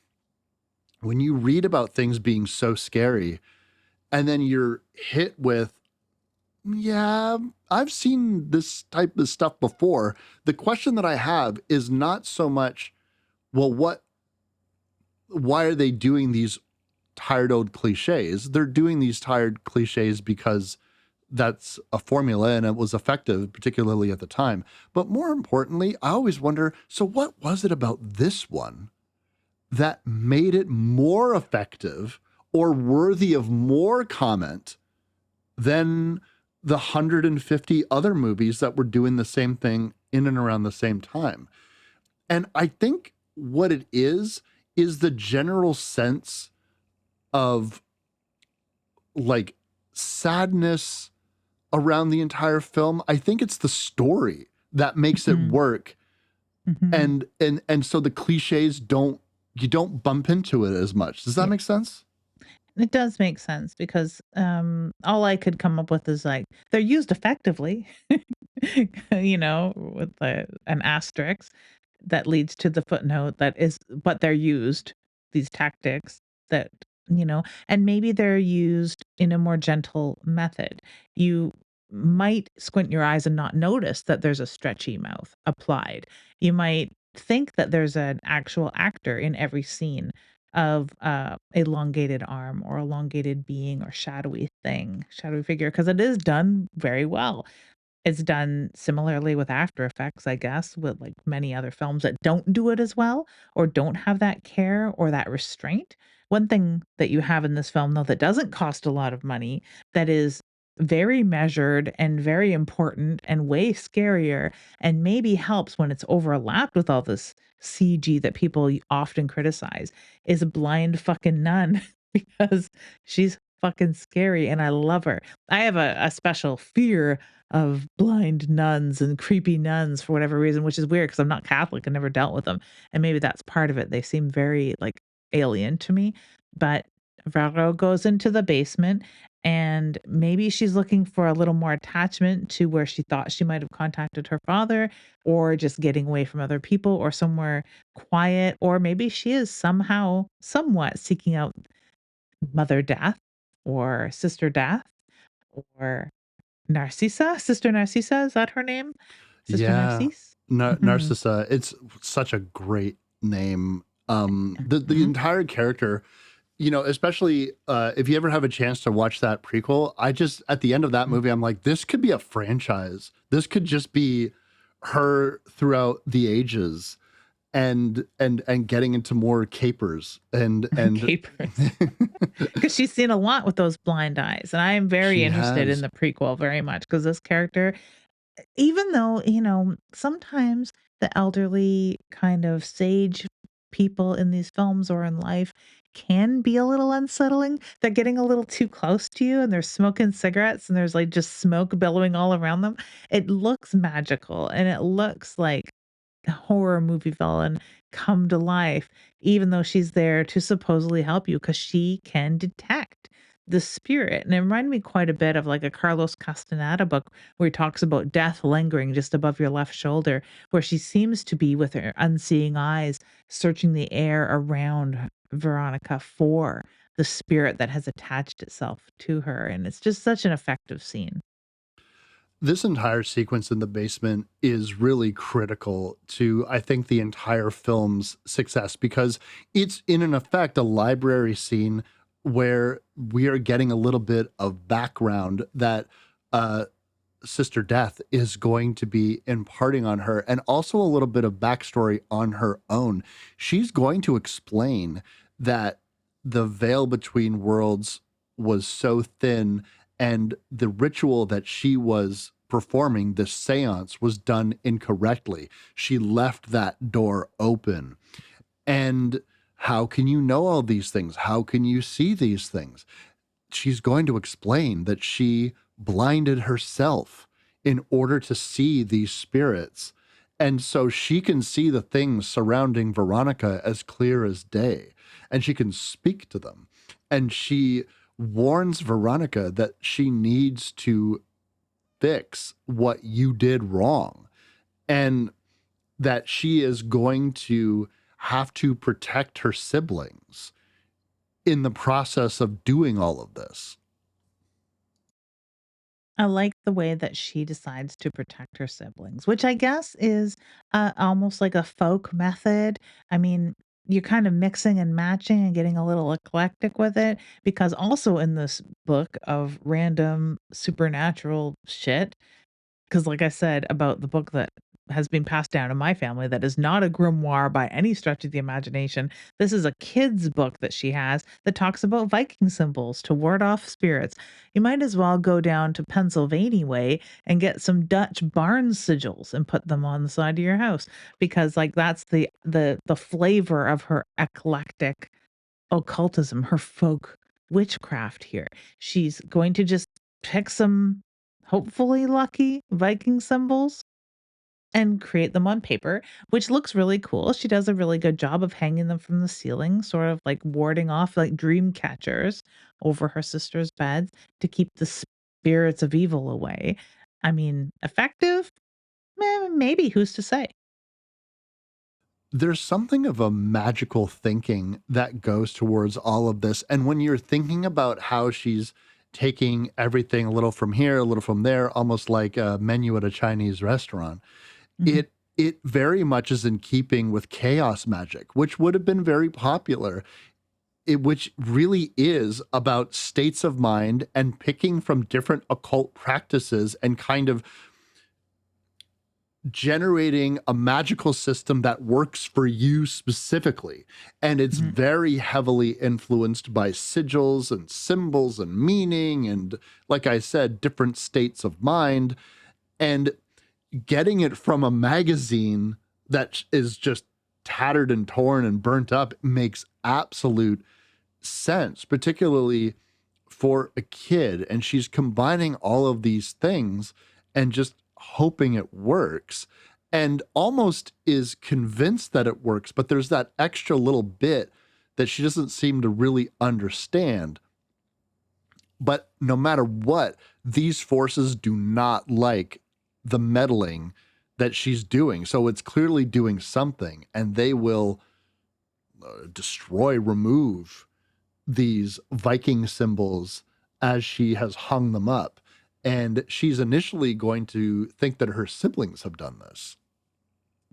When you read about things being so scary, and then you're hit with, yeah, I've seen this type of stuff before. The question that I have is not so much, well, why are they doing these tired old cliches? They're doing these tired cliches because that's a formula and it was effective, particularly at the time. But more importantly, I always wonder, so what was it about this one that made it more effective or worthy of more comment than the 150 other movies that were doing the same thing in and around the same time? And I think what it is the general sense of like sadness around the entire film. I think it's the story that makes it Mhm, work. mhm. And so the cliches don't, you don't bump into it as much. Does that Yeah. make sense? It does make sense because, all I could come up with is, like, they're used effectively, with an asterisk that leads to the footnote that is but they're used, these tactics that, and maybe they're used in a more gentle method. You might squint your eyes and not notice that there's a stretchy mouth applied. You might think that there's an actual actor in every scene of, elongated arm or elongated being or shadowy thing, shadowy figure, because it is done very well. It's done similarly with After Effects, I guess, with, like, many other films that don't do it as well or don't have that care or that restraint. One thing that you have in this film, though, that doesn't cost a lot of money, that is very measured and very important and way scarier and maybe helps when it's overlapped with all this CG that people often criticize, is a blind fucking nun because she's fucking scary and I love her. I have a special fear of blind nuns and creepy nuns for whatever reason, which is weird because 'cause I'm not Catholic and never dealt with them, and maybe that's part of it. They seem very, like, alien to me, but Vero goes into the basement, and maybe she's looking for a little more attachment to where she thought she might have contacted her father, or just getting away from other people, or somewhere quiet, or maybe she is somehow, somewhat seeking out Mother Death, or Sister Death, or Narcissa? Sister Narcissa, is that her name? Sister Yeah. Narcisse? Mhm. Narcissa, it's such a great name. The Mhm. entire character, especially if you ever have a chance to watch that prequel, I just at the end of that movie, I'm like, this could be a franchise. This could just be her throughout the ages and getting into more capers and Capers. 'Cause she's seen a lot with those blind eyes, and I am very she interested in has. the prequel very much because this character, even though, sometimes the elderly kind of sage people in these films or in life can be a little unsettling. They're getting a little too close to you and they're smoking cigarettes and there's like just smoke billowing all around them. It looks magical and it looks like a horror movie villain come to life, even though she's there to supposedly help you because she can detect the spirit. And it reminded me quite a bit of like a Carlos Castaneda book where he talks about death lingering just above your left shoulder, where she seems to be with her unseeing eyes searching the air around Veronica for the spirit that has attached itself to her. And it's just such an effective scene. This entire sequence in the basement is really critical to, I think, the entire film's success because it's, in an effect, a library scene where we are getting a little bit of background that uh, Sister Death is going to be imparting on her, and also a little bit of backstory on her own. She's going to explain that the veil between worlds was so thin, and the ritual that she was performing, the seance, was done incorrectly. She left that door open. And how can you know all these things? How can you see these things? She's going to explain that she blinded herself in order to see these spirits. And so she can see the things surrounding Veronica as clear as day, and she can speak to them. And she warns Veronica that she needs to fix what you did wrong, and that she is going to have to protect her siblings in the process of doing all of this. I like the way that she decides to protect her siblings, which I guess is almost like a folk method. I mean, you're kind of mixing and matching and getting a little eclectic with it because also in this book of random supernatural shit, 'cause like I said about the book that has been passed down in my family that is not a grimoire by any stretch of the imagination. This is a kid's book that she has that talks about Viking symbols to ward off spirits. You might as well go down to Pennsylvania way and get some Dutch barn sigils and put them on the side of your house because like that's the flavor of her eclectic occultism, her folk witchcraft here. She's going to just pick some hopefully lucky Viking symbols and create them on paper, which looks really cool. She does a really good job of hanging them from the ceiling, sort of like warding off like dream catchers over her sister's beds to keep the spirits of evil away. I mean, effective? Maybe, who's to say? There's something of a magical thinking that goes towards all of this. And when you're thinking about how she's taking everything a little from here, a little from there, almost like a menu at a Chinese restaurant, Mhm. it very much is in keeping with chaos magic, which would have been very popular. Which really is about states of mind and picking from different occult practices and kind of generating a magical system that works for you specifically. And it's Mhm. very heavily influenced by sigils and symbols and meaning. And like I said, different states of mind. And getting it from a magazine that is just tattered and torn and burnt up makes absolute sense, particularly for a kid. And she's combining all of these things and just hoping it works, and almost is convinced that it works. But there's that extra little bit that she doesn't seem to really understand. But no matter what, these forces do not like the meddling that she's doing. So it's clearly doing something, and they will destroy, remove these Viking symbols as she has hung them up. And she's initially going to think that her siblings have done this.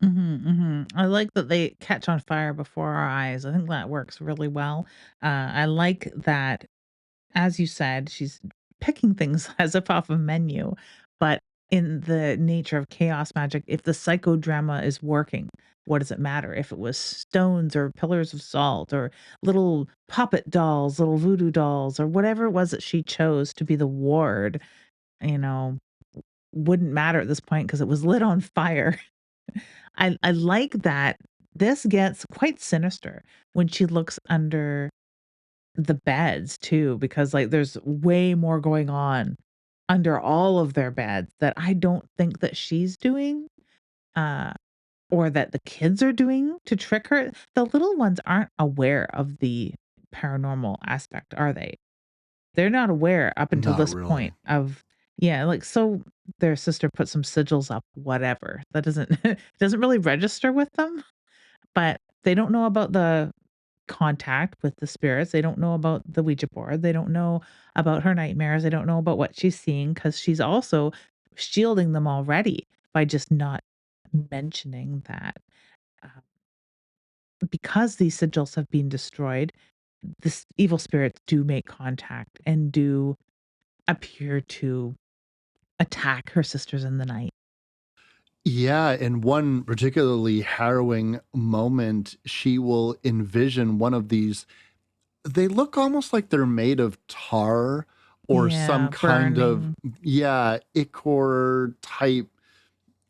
Mhm, mhm. I like that they catch on fire before our eyes. I think that works really well. I like that, as you said, she's picking things as if off a menu, but in the nature of chaos magic, if the psychodrama is working, what does it matter? If it was stones or pillars of salt or little puppet dolls, little voodoo dolls, or whatever it was that she chose to be the ward, you know, wouldn't matter at this point because it was lit on fire. I like that this gets quite sinister when she looks under the beds too, because, like, there's way more going on under all of their beds that I don't think that she's doing, uh, or that the kids are doing to trick her. The little ones aren't aware of the paranormal aspect, are they? They're not aware up until Not this really. point of yeah, like, so their sister put some sigils up, whatever. That doesn't doesn't really register with them, but they don't know about the contact with the spirits. They don't know about the Ouija board. They don't know about her nightmares. They don't know about what she's seeing because she's also shielding them already by just not mentioning that. Uh, because these sigils have been destroyed, this evil spirits do make contact and do appear to attack her sisters in the night. Yeah, in one particularly harrowing moment, she will envision one of these. They look almost like they're made of tar or some Yeah, kind of, burning. yeah, ichor type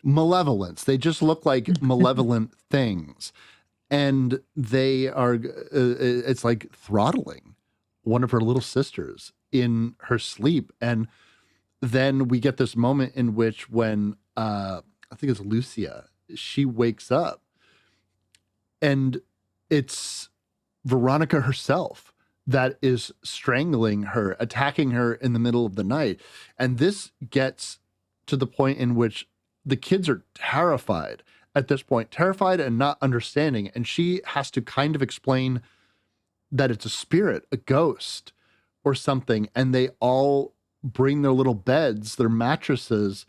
malevolence. They just look like malevolent things. And they are, it's like throttling one of her little sisters in her sleep. And then we get this moment in which when, I think it's Lucia, she wakes up and it's Veronica herself that is strangling her, attacking her in the middle of the night. And this gets to the point in which the kids are terrified at this point, terrified and not understanding. And she has to kind of explain that it's a spirit, a ghost, or something. And they all bring their little beds, their mattresses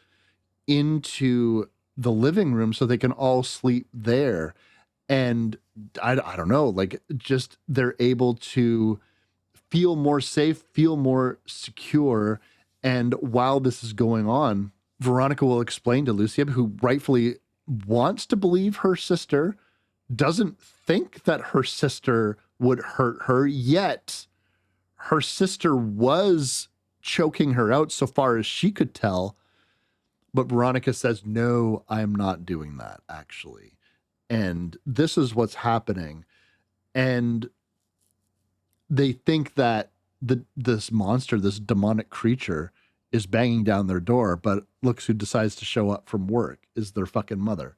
into the living room so they can all sleep there. And I don't know, like just they're able to feel more safe, feel more secure. And while this is going on, Veronica will explain to Lucia, who rightfully wants to believe her sister, doesn't think that her sister would hurt her, yet her sister was choking her out so far as she could tell. But Veronica says, no, I'm not doing that, actually. And this is what's happening. And they think that this monster, this demonic creature, is banging down their door, but looks who decides to show up from work is their fucking mother.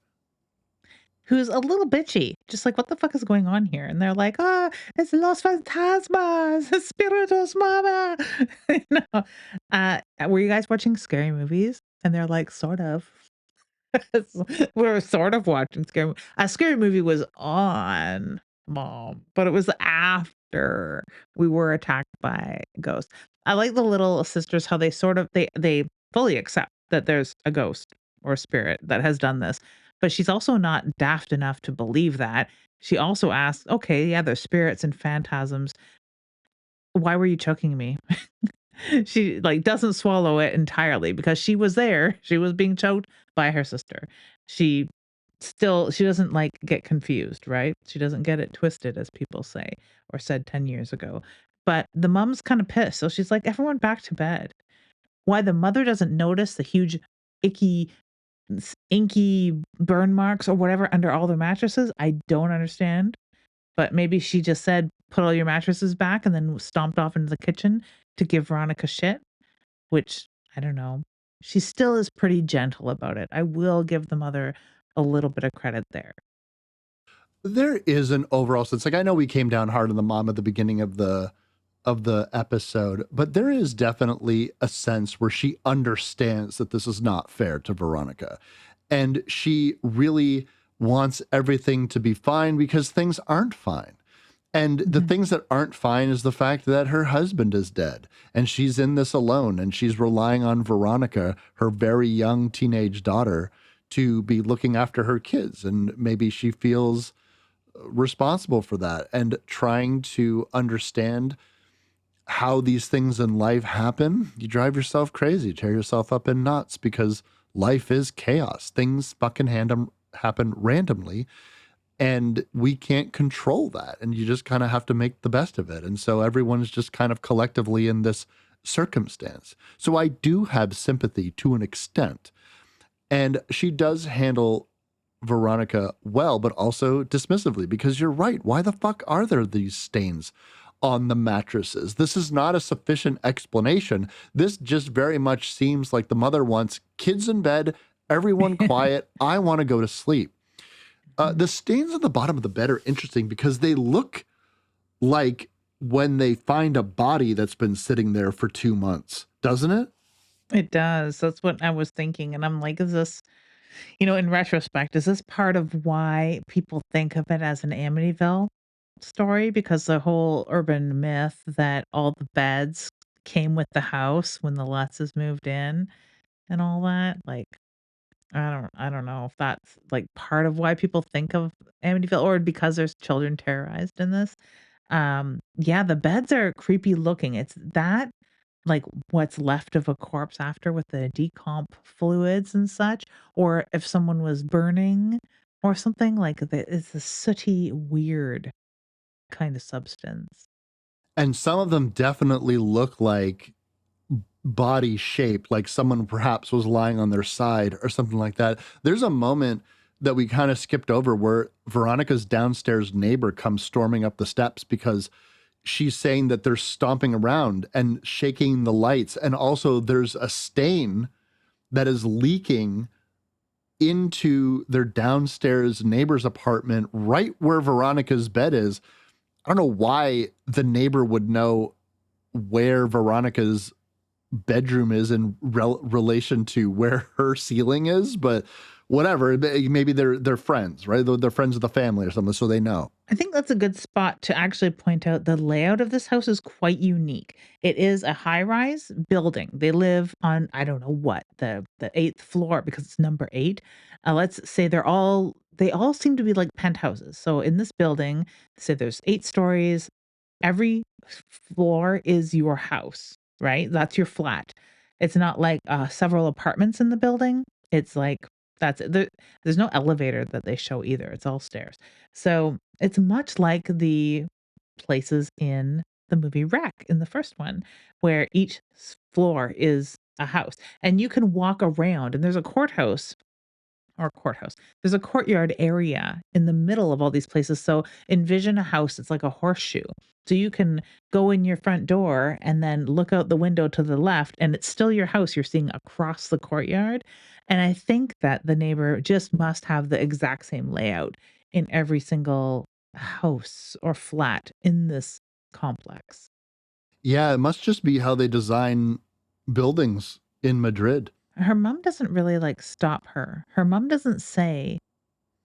Who's a little bitchy, just like, "What the fuck is going on here?" And they're like, "Ah, it's Los Fantasmas, Espiritus Mama." You know? Were you guys watching scary movies? And they're like, "Sort of." We're sort of watching scary a scary movie was on, Mom, but it was after we were attacked by ghosts. I like the little sisters, how they sort of they fully accept that there's a ghost or a spirit that has done this, but she's also not daft enough to believe that. She also asks, "Okay, yeah, there's spirits and phantasms. Why were you choking me?" She, like, doesn't swallow it entirely because she was there. She was being choked by her sister. She she doesn't, like, get confused, right? She doesn't get it twisted, as people say, or said 10 years ago. But the mom's kinda pissed, so she's like, "Everyone back to bed." Why the mother doesn't notice the huge, icky, inky burn marks or whatever under all the mattresses, I don't understand. But maybe she just said, "Put all your mattresses back," and then stomped off into the kitchen to give Veronica shit, which I don't know. She still is pretty gentle about it. I will give the mother a little bit of credit there. There is an overall sense. Like I know we came down hard on the mom at the beginning of the episode, but there is definitely a sense where she understands that this is not fair to Veronica. And she really wants everything to be fine because things aren't fine. And the Mhm. things that aren't fine is the fact that her husband is dead and she's in this alone and she's relying on Veronica, her very young teenage daughter, to be looking after her kids, and maybe she feels responsible for that, and trying to understand how these things in life happen. You drive yourself crazy, tear yourself up in knots, because life is chaos. Things fucking happen randomly, and we can't control that. And you just kind of have to make the best of it. And so everyone's just kind of collectively in this circumstance. So I do have sympathy to an extent. And she does handle Veronica well, but also dismissively, because you're right. Why the fuck are there these stains on the mattresses? This is not a sufficient explanation. This just very much seems like the mother wants kids in bed, everyone quiet. I want to go to sleep. The stains on the bottom of the bed are interesting because they look like when they find a body that's been sitting there for 2 months, doesn't it? It does. That's what I was thinking, and I'm like, is this, in retrospect, is this part of why people think of it as an Amityville story? Because the whole urban myth that all the beds came with the house when the Lutzes moved in and all that, like, I don't know if that's, like, part of why people think of Amityville, or because there's children terrorized in this. Yeah, the beds are creepy looking. It's that, like, what's left of a corpse after with the decomp fluids and such, or if someone was burning or something, like, it's a sooty, weird kind of substance. And some of them definitely look like body shape, like someone perhaps was lying on their side or something like that. There's a moment that we kind of skipped over where Veronica's downstairs neighbor comes storming up the steps because she's saying that they're stomping around and shaking the lights. And also there's a stain that is leaking into their downstairs neighbor's apartment right where Veronica's bed is. I don't know why the neighbor would know where Veronica's bedroom is in relation to where her ceiling is, but whatever. Maybe they're friends, right? They're friends of the family or something, so they know. I think that's a good spot to actually point out the layout of this house is quite unique. It is a high-rise building. They live on, I don't know what, the 8th floor because it's number 8. Let's say they all seem to be like penthouses. So in this building, say there's 8 stories, every floor is your house, right? That's your flat. It's not like, several apartments in the building. It's like that's it. There's no elevator that they show either. It's all stairs. So, it's much like the places in the movie Wreck in the first one, where each floor is a house, and you can walk around, and there's a courthouse. There's a courtyard area in the middle of all these places. So envision a house, it's like a horseshoe. So you can go in your front door and then look out the window to the left, and it's still your house you're seeing across the courtyard. And I think that the neighbor just must have the exact same layout in every single house or flat in this complex. Yeah, it must just be how they design buildings in Madrid. Her mom doesn't really like stop her. Her mom doesn't say,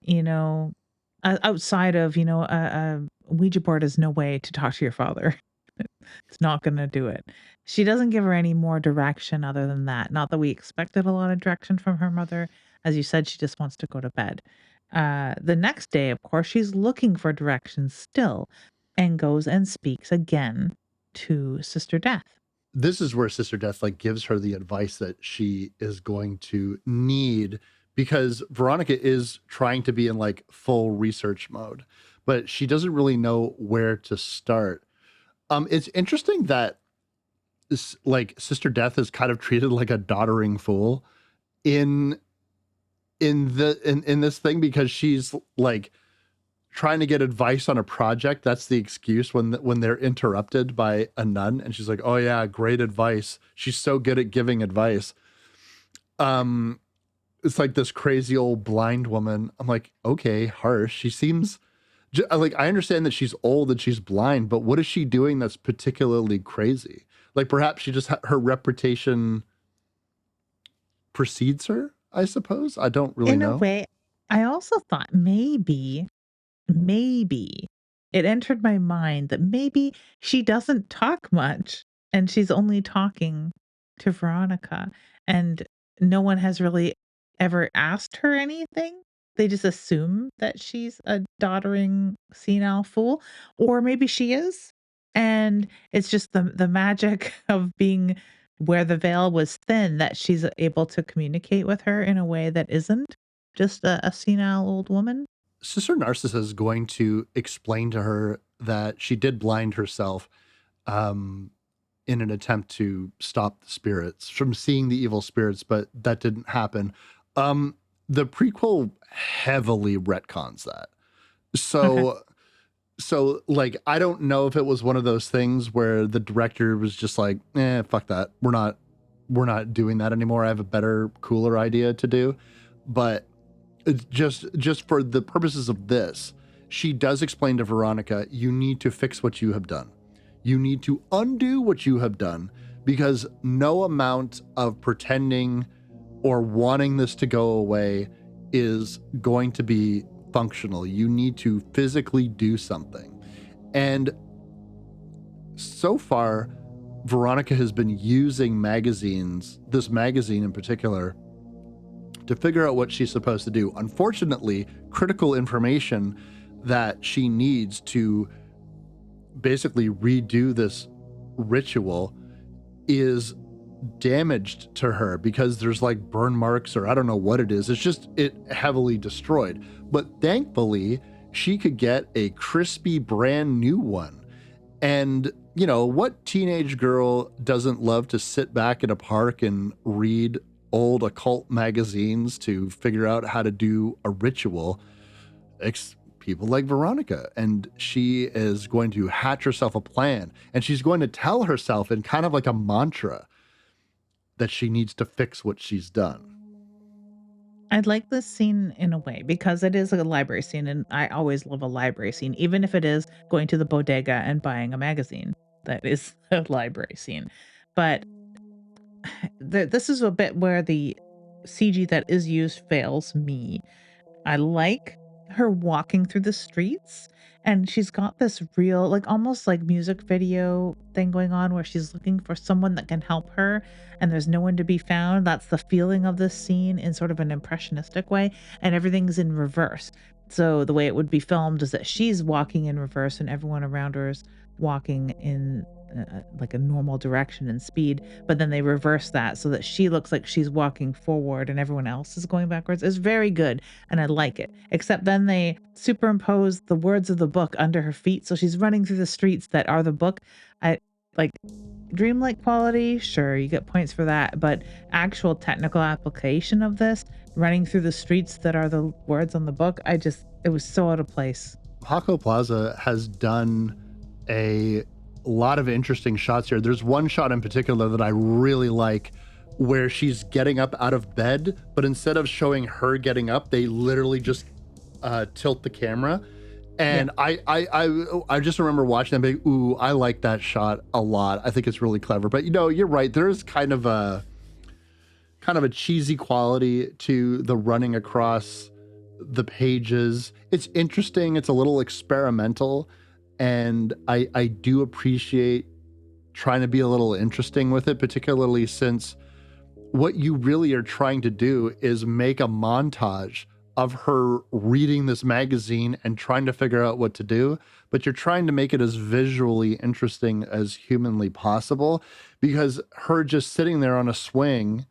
You know, outside of, a Ouija board is no way to talk to your father. It's not gonna do it. She doesn't give her any more direction other than that. Not that we expected a lot of direction from her mother. As you said, she just wants to go to bed. The next day, of course, she's looking for directions still and goes and speaks again to Sister Death. This is where Sister Death like gives her the advice that she is going to need, because Veronica is trying to be in like full research mode, but she doesn't really know where to start. It's interesting that like Sister Death is kind of treated like a doddering fool in in this thing, because she's like trying to get advice on a project. That's the excuse when they're interrupted by a nun, and she's like, "Oh yeah, great advice." She's so good at giving advice. Um, it's like this crazy old blind woman. I'm like, okay, harsh. She seems like, I understand that she's old and she's blind, but what is she doing that's particularly crazy? Like perhaps she just her reputation precedes her. I suppose I don't really In a know. way, I also thought maybe it entered my mind that maybe she doesn't talk much and she's only talking to Veronica, and no one has really ever asked her anything. They just assume that she's a doddering senile fool, or maybe she is, and it's just the magic of being where the veil was thin that she's able to communicate with her in a way that isn't just a senile old woman. Sister Narcissa is going to explain to her that she did blind herself um, in an attempt to stop the spirits from seeing the evil spirits, but that didn't happen. Um, the prequel heavily retcons that. Okay. So like I don't know if it was one of those things where the director was just like, fuck that. We're not doing that anymore. I have a better, cooler idea to do. But it's just for the purposes of this, she does explain to Veronica, you need to fix what you have done. You need to undo what you have done, because no amount of pretending or wanting this to go away is going to be functional. You need to physically do something. And so far, Veronica has been using magazines, this magazine in particular, to figure out what she's supposed to do. Unfortunately, critical information that she needs to basically redo this ritual is damaged to her because there's like burn marks, or I don't know what it is. It's just it heavily destroyed. But thankfully, she could get a crispy brand new one. And you know, what teenage girl doesn't love to sit back in a park and read old occult magazines to figure out how to do a ritual? People like Veronica. And she is going to hatch herself a plan, and she's going to tell herself in kind of like a mantra that she needs to fix what she's done. I like this scene in a way because it is a library scene, and I always love a library scene, even if it is going to the bodega and buying a magazine. That is a library scene. But this is a bit where the CG that is used fails me. I like her walking through the streets, and she's got this real, like, almost like music video thing going on where she's looking for someone that can help her, and there's no one to be found. That's the feeling of this scene in sort of an impressionistic way, and everything's in reverse. So the way it would be filmed is that she's walking in reverse and everyone around her is walking in like a normal direction and speed, but then they reverse that so that she looks like she's walking forward and everyone else is going backwards. It's very good and I like it. Except then they superimpose the words of the book under her feet, so she's running through the streets that are the book. I like dreamlike quality, sure, you get points for that, but actual technical application of this, running through the streets that are the words on the book, it was so out of place. Paco Plaza has done a lot of interesting shots here. There's one shot in particular that I really like where she's getting up out of bed, but instead of showing her getting up, they literally just tilt the camera. Yeah. And I just remember watching that being, ooh, I like that shot a lot. I think it's really clever. But you know, you're right. There's kind of a cheesy quality to the running across the pages. It's interesting. It's a little experimental. And I do appreciate trying to be a little interesting with it, particularly since what you really are trying to do is make a montage of her reading this magazine and trying to figure out what to do, but you're trying to make it as visually interesting as humanly possible, because her just sitting there on a swing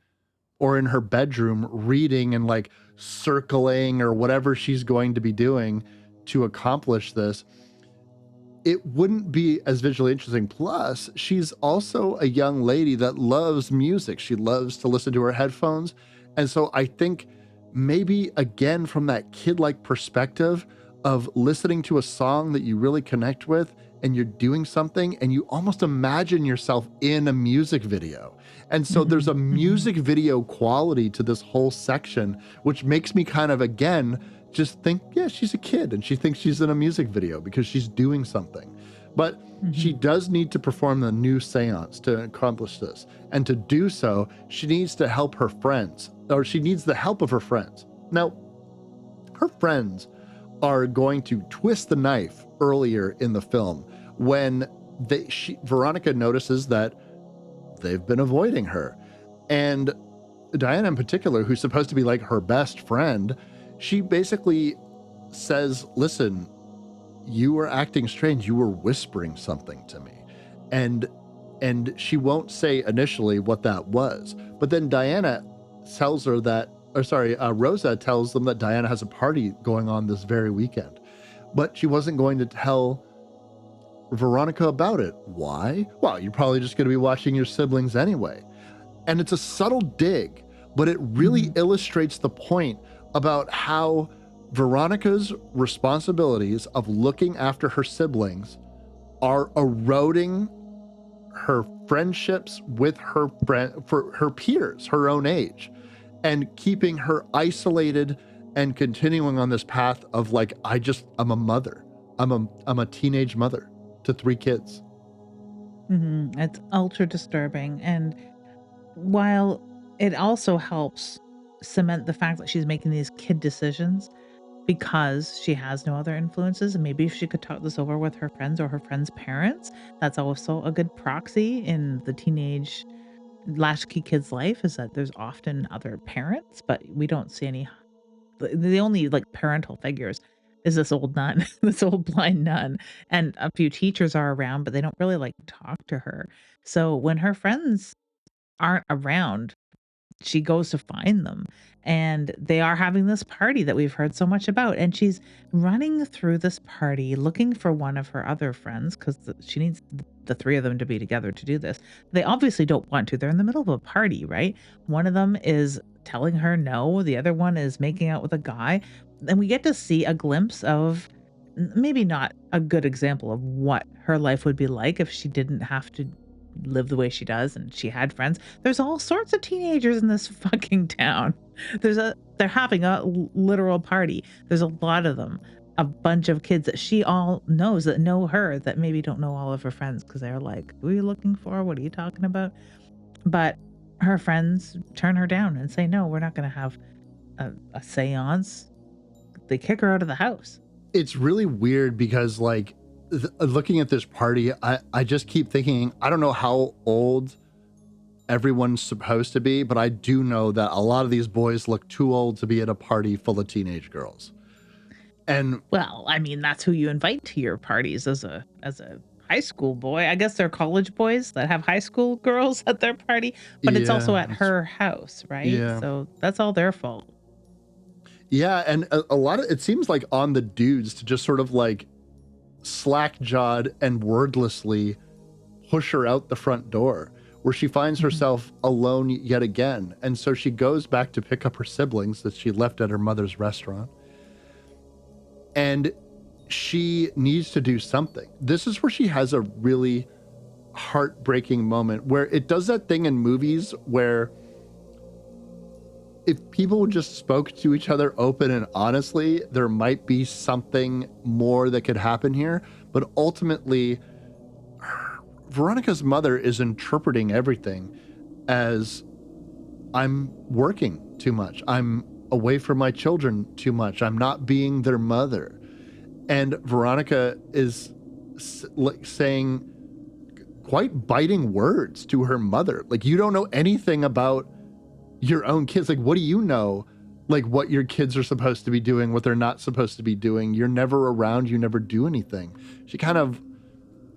or in her bedroom reading and like circling or whatever she's going to be doing to accomplish this, it wouldn't be as visually interesting. Plus, she's also a young lady that loves music. She loves to listen to her headphones. And so I think maybe again, from that kid-like perspective of listening to a song that you really connect with and you're doing something and you almost imagine yourself in a music video. And so there's Mhm, a mhm. music video quality to this whole section, which makes me kind of, again, just think, yeah, she's a kid and she thinks she's in a music video because she's doing something. But she Mhm. does need to perform the new seance to accomplish this. And to do so, she needs to help her friends, or she needs the help of her friends. Now, her friends are going to twist the knife earlier in the film when Veronica notices that they've been avoiding her. And Diana in particular, who's supposed to be like her best friend, she basically says, listen, you were acting strange. You were whispering something to me. And she won't say initially what that was. But then Diana tells her that, or sorry, Rosa tells them that Diana has a party going on this very weekend. But she wasn't going to tell Veronica about it. Why? Well, you're probably just going to be watching your siblings anyway. And it's a subtle dig, but it really Mhm. illustrates the point about how Veronica's responsibilities of looking after her siblings are eroding her friendships with for her peers, her own age, and keeping her isolated and continuing on this path of like, I'm a mother. I'm a teenage mother to 3 kids. Mhm. It's ultra disturbing, and while it also helps cement the fact that she's making these kid decisions because she has no other influences, and maybe if she could talk this over with her friends or her friends' parents, that's also a good proxy in the teenage latchkey kid's life, is that there's often other parents, but we don't see any. The only, like, parental figures is this old nun, this old blind nun, and a few teachers are around, but they don't really, like, talk to her. So when her friends aren't around, she goes to find them, and they are having this party that we've heard so much about, and she's running through this party looking for one of her other friends 'cause she needs the 3 of them to be together to do this. They obviously don't want to, they're in the middle of a party, right? One of them is telling her no, the other one is making out with a guy, and we get to see a glimpse of maybe not a good example of what her life would be like if she didn't have to live the way she does and she had friends. There's all sorts of teenagers in this fucking town. They're having a literal party. There's a lot of them. A bunch of kids that she all knows that know her that maybe don't know all of her friends because they're like, "Who are you looking for? What are you talking about?" But her friends turn her down and say, "No, we're not going to have a séance." They kick her out of the house. It's really weird because like looking at this party, I just keep thinking, I don't know how old everyone's supposed to be, but I do know that a lot of these boys look too old to be at a party full of teenage girls. And Well, I mean, that's who you invite to your parties as a high school boy. I guess they're college boys that have high school girls at their party, but it's also yeah, at her house, right? yeah, So that's all their fault. yeah. And a lot of it seems like on the dudes to just sort of like slack jawed and wordlessly push her out the front door, where she finds Mhm. herself alone yet again. And so she goes back to pick up her siblings that she left at her mother's restaurant. And she needs to do something. This is where she has a really heartbreaking moment where it does that thing in movies where if people just spoke to each other open and honestly, there might be something more that could happen here. But ultimately, Veronica's mother is interpreting everything as, I'm working too much. I'm away from my children too much. I'm not being their mother. And Veronica is like saying quite biting words to her mother. Like, you don't know anything about your own kids. Like, what do you know? Like, what your kids are supposed to be doing, what they're not supposed to be doing. You're never around. You never do anything. She kind of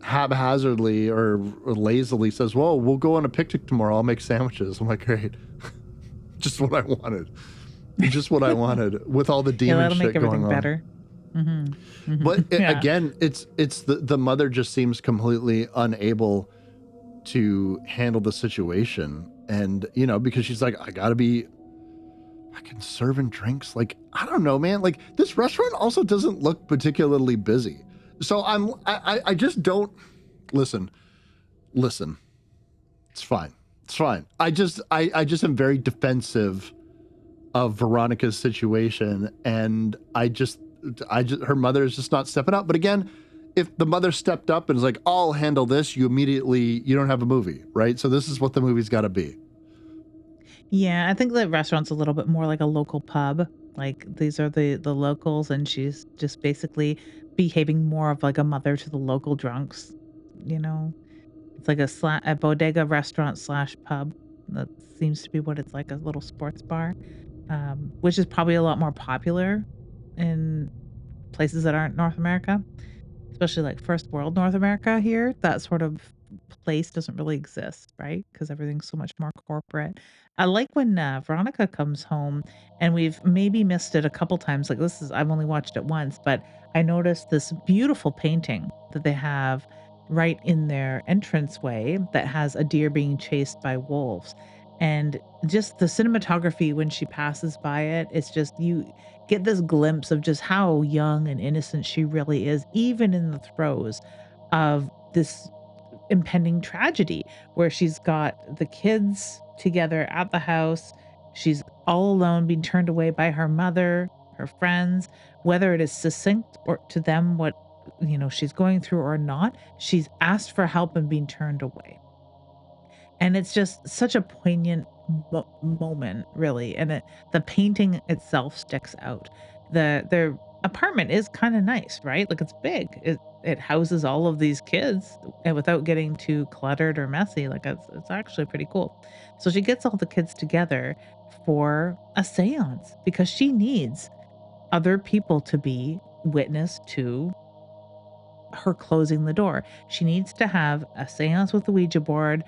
haphazardly or lazily says, well, we'll go on a picnic tomorrow. I'll make sandwiches. I'm like, great. Just what I wanted. Just what I wanted with all the Yeah, demon that'll make shit going everything on. better. Mhm. But Mhm. Yeah. again, it's the mother just seems completely unable to handle the situation. And, you know, because she's like, I gotta be fucking serving drinks. Like, I don't know, man. Like, this restaurant also doesn't look particularly busy. So I just don't listen, listen. It's fine. It's fine. I just am very defensive of Veronica's situation, and her mother is just not stepping up. But again, if the mother stepped up and is like, I'll handle this, you don't have a movie, right? So this is what the movie's got to be. Yeah, I think the restaurant's a little bit more like a local pub. Like, these are the locals, and she's just basically behaving more of like a mother to the local drunks, you know? It's like a bodega restaurant/pub. That seems to be what it's like, a little sports bar, which is probably a lot more popular in places that aren't North America. Especially, like, first world North America here, that sort of place doesn't really exist, right? Because everything's so much more corporate. I like when, Veronica comes home, and we've maybe missed it a couple times, like, this is I've only watched it once, but I noticed this beautiful painting that they have right in their entranceway that has a deer being chased by wolves, and just the cinematography when she passes by it, it's just you get this glimpse of just how young and innocent she really is, even in the throes of this impending tragedy where she's got the kids together at the house. She's all alone, being turned away by her mother, her friends, whether it is succinct or to them what she's going through or not. She's asked for help and being turned away. And it's just such a poignant moment, really, and the painting itself sticks out. Their apartment is kinda nice, right? Like, it's big. It houses all of these kids, and without getting too cluttered or messy, like, it's actually pretty cool. So she gets all the kids together for a seance because she needs other people to be witness to her closing the door. She needs to have a seance with the Ouija board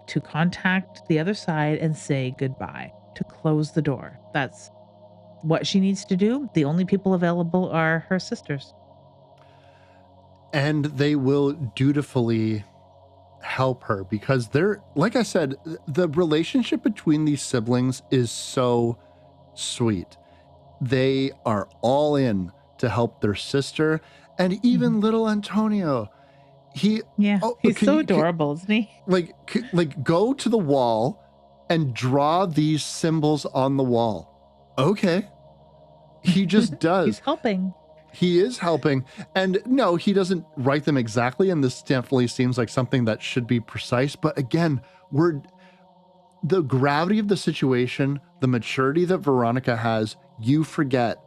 to contact the other side and say goodbye, to close the door. That's what she needs to do. The only people available are her sisters. And they will dutifully help her because they're, like I said, the relationship between these siblings is so sweet. They are all in to help their sister, and even Mhm. little Antonio. He, Yeah, oh, he's so adorable, isn't he? like go to the wall and draw these symbols on the wall. Okay, he just He's does. helping. He is helping, and no, he doesn't write them exactly. And this definitely seems like something that should be precise. But again, we're the gravity of the situation, the maturity that Veronica has, you forget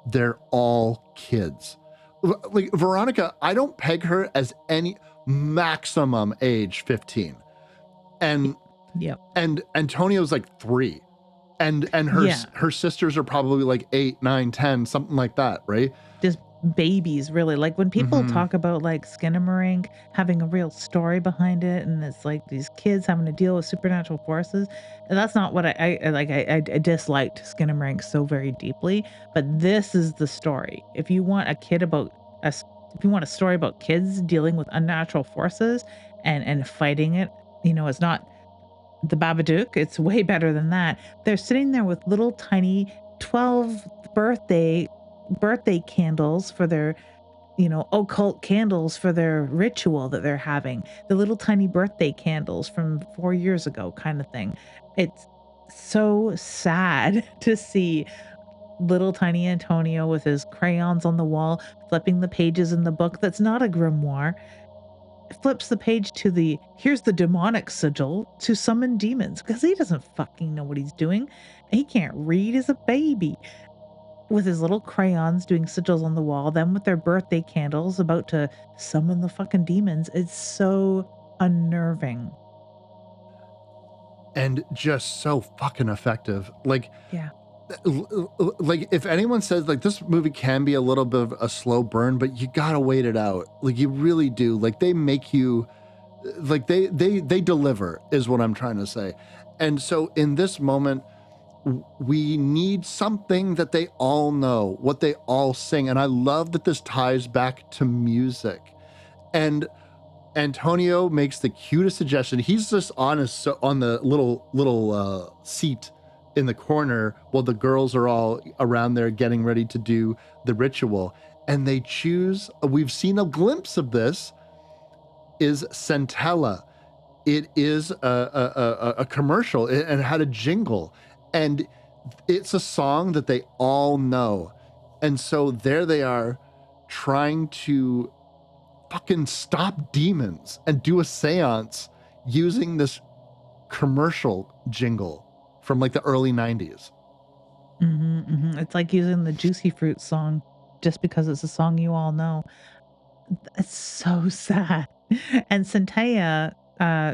they're all kids. Like Veronica, I don't peg her as any maximum age 15. Y And Yep. Antonio's like 3. And Yeah. her sisters are probably like 8, 9, 10, something like that, right? Just babies, really. Like, when people Mm-hmm. talk about, like, Skinamarink having a real story behind it, and it's like these kids having to deal with supernatural forces, and that's not what I like. I disliked Skinamarink so very deeply, but this is the story. If you want a kid about if you want a story about kids dealing with unnatural forces and fighting it, it's not the Babadook, it's way better than that. They're sitting there with little tiny 12 birthday candles for their, occult candles for their ritual that they're having. The little tiny birthday candles from 4 years ago kind of thing. It's so sad to see little tiny Antonio with his crayons on the wall, flipping the pages in the book that's not a grimoire, flips the page to here's the demonic sigil to summon demons because he doesn't fucking know what he's doing. He can't read as a baby with his little crayons doing sigils on the wall, then with their birthday candles about to summon the fucking demons. It's so unnerving. And just so fucking effective. Yeah. Like if anyone says like this movie can be a little bit of a slow burn, but you gotta wait it out. Like you really do. Like they make you, like they deliver is what I'm trying to say. And so in this moment, we need something that they all know, what they all sing. And I love that this ties back to music. And Antonio makes the cutest suggestion. He's just on the little seat in the corner while the girls are all around there getting ready to do the ritual. And they choose, we've seen a glimpse of this, is Centella. It is a commercial and it had a jingle. And it's a song that they all know. And so there they are trying to fucking stop demons and do a seance using this commercial jingle from like the early 90s. It's like using the Juicy Fruit song just because it's a song you all know. It's so sad. And Centella,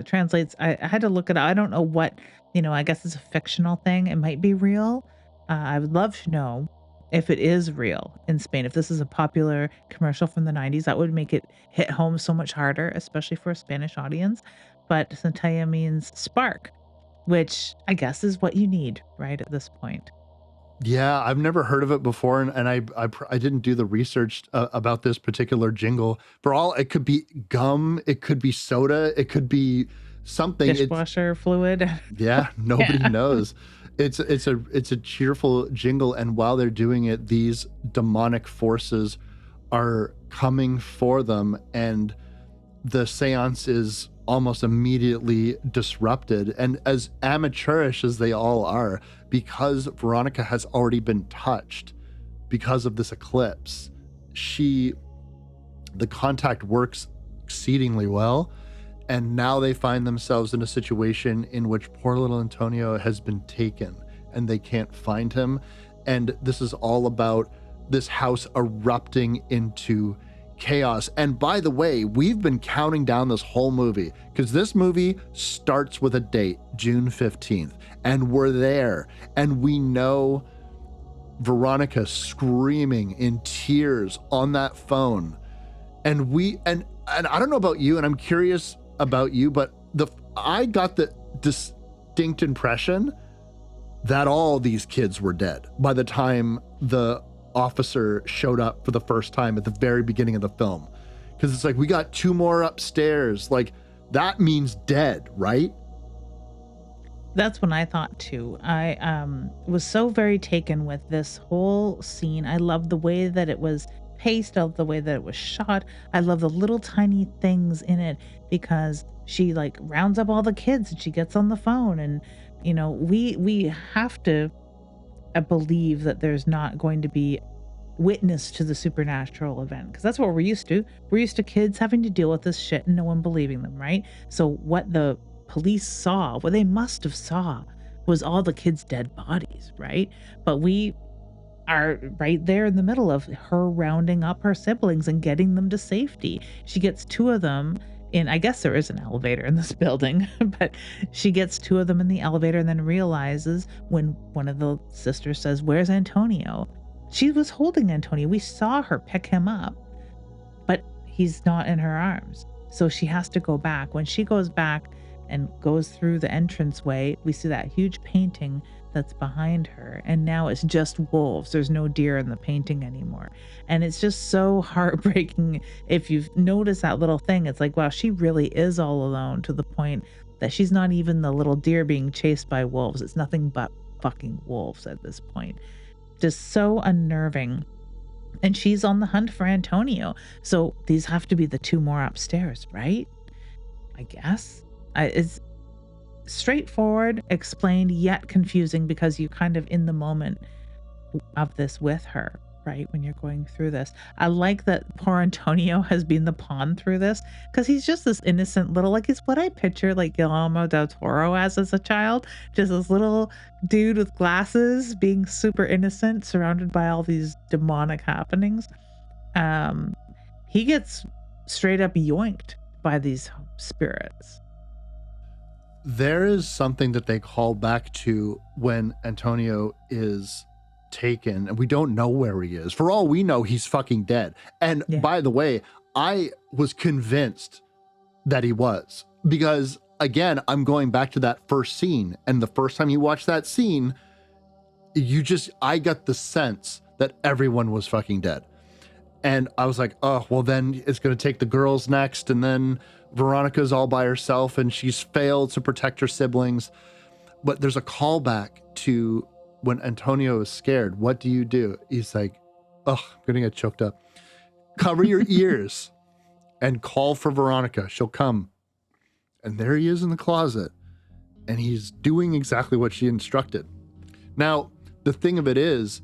translates I had to look it up. I don't know what, I guess it's a fictional thing. It might be real. I would love to know if it is real in Spain. If this is a popular commercial from the 90s, that would make it hit home so much harder, especially for a Spanish audience. But centella means spark, which I guess is what you need right at this point. Yeah, I've never heard of it before, and I didn't do the research about this particular jingle. For all it could be gum, it could be soda, it could be something. It's Dishwasher fluid. yeah, nobody Yeah. knows. It's a cheerful jingle, and while they're doing it, these demonic forces are coming for them, and the seance is almost immediately disrupted. And as amateurish as they all are, because Veronica has already been touched because of this eclipse, the contact works exceedingly well. And now they find themselves in a situation in which poor little Antonio has been taken and they can't find him. And this is all about this house erupting into chaos. And by the way, we've been counting down this whole movie because this movie starts with a date, June 15th, and we're there. And we know Veronica screaming in tears on that phone. And I don't know about you, and I'm curious about you, but I got the distinct impression that all these kids were dead by the time the officer showed up for the first time at the very beginning of the film. Because it's like, we got 2 more upstairs. Like, that means dead, right? That's what I thought too. I was so very taken with this whole scene. I love the way that it was paced, I love the way that it was shot. I love the little tiny things in it because she like rounds up all the kids and she gets on the phone and we have to believe that there's not going to be witness to the supernatural event because that's what we're used to. We're used to kids having to deal with this shit and no one believing them, right? So what the police saw, what they must have saw was all the kids' dead bodies, right? But we are right there in the middle of her rounding up her siblings and getting them to safety. She gets 2 of them in, I guess there is an elevator in this building, but she gets 2 of them in the elevator and then realizes when one of the sisters says, "Where's Antonio?" She was holding Antonio. We saw her pick him up, but he's not in her arms. So she has to go back. When she goes back and goes through the entranceway, we see that huge painting that's behind her. And now it's just wolves. There's no deer in the painting anymore. And it's just so heartbreaking. If you've noticed that little thing, it's like, wow, she really is all alone to the point that she's not even the little deer being chased by wolves. It's nothing but fucking wolves at this point. Just so unnerving. And she's on the hunt for Antonio. So these have to be the 2 more upstairs, right? I guess. It's straightforward, explained, yet confusing because you kind of in the moment of this with her, right? When you're going through this. I like that poor Antonio has been the pawn through this because he's just this innocent little, like he's what I picture like Guillermo del Toro as a child. Just this little dude with glasses being super innocent, surrounded by all these demonic happenings. He gets straight up yoinked by these spirits. There is something that they call back to when Antonio is taken and we don't know where he is. For all we know, he's fucking dead. And Yeah. by the way, I was convinced that he was because again, I'm going back to that first scene. And the first time you watch that scene, I got the sense that everyone was fucking dead. And I was like, oh, well then it's going to take the girls next. And then Veronica's all by herself and she's failed to protect her siblings. But there's a callback to when Antonio is scared. What do? He's like, oh, I'm going to get choked up. Cover your ears and call for Veronica. She'll come. And there he is in the closet. And he's doing exactly what she instructed. Now, the thing of it is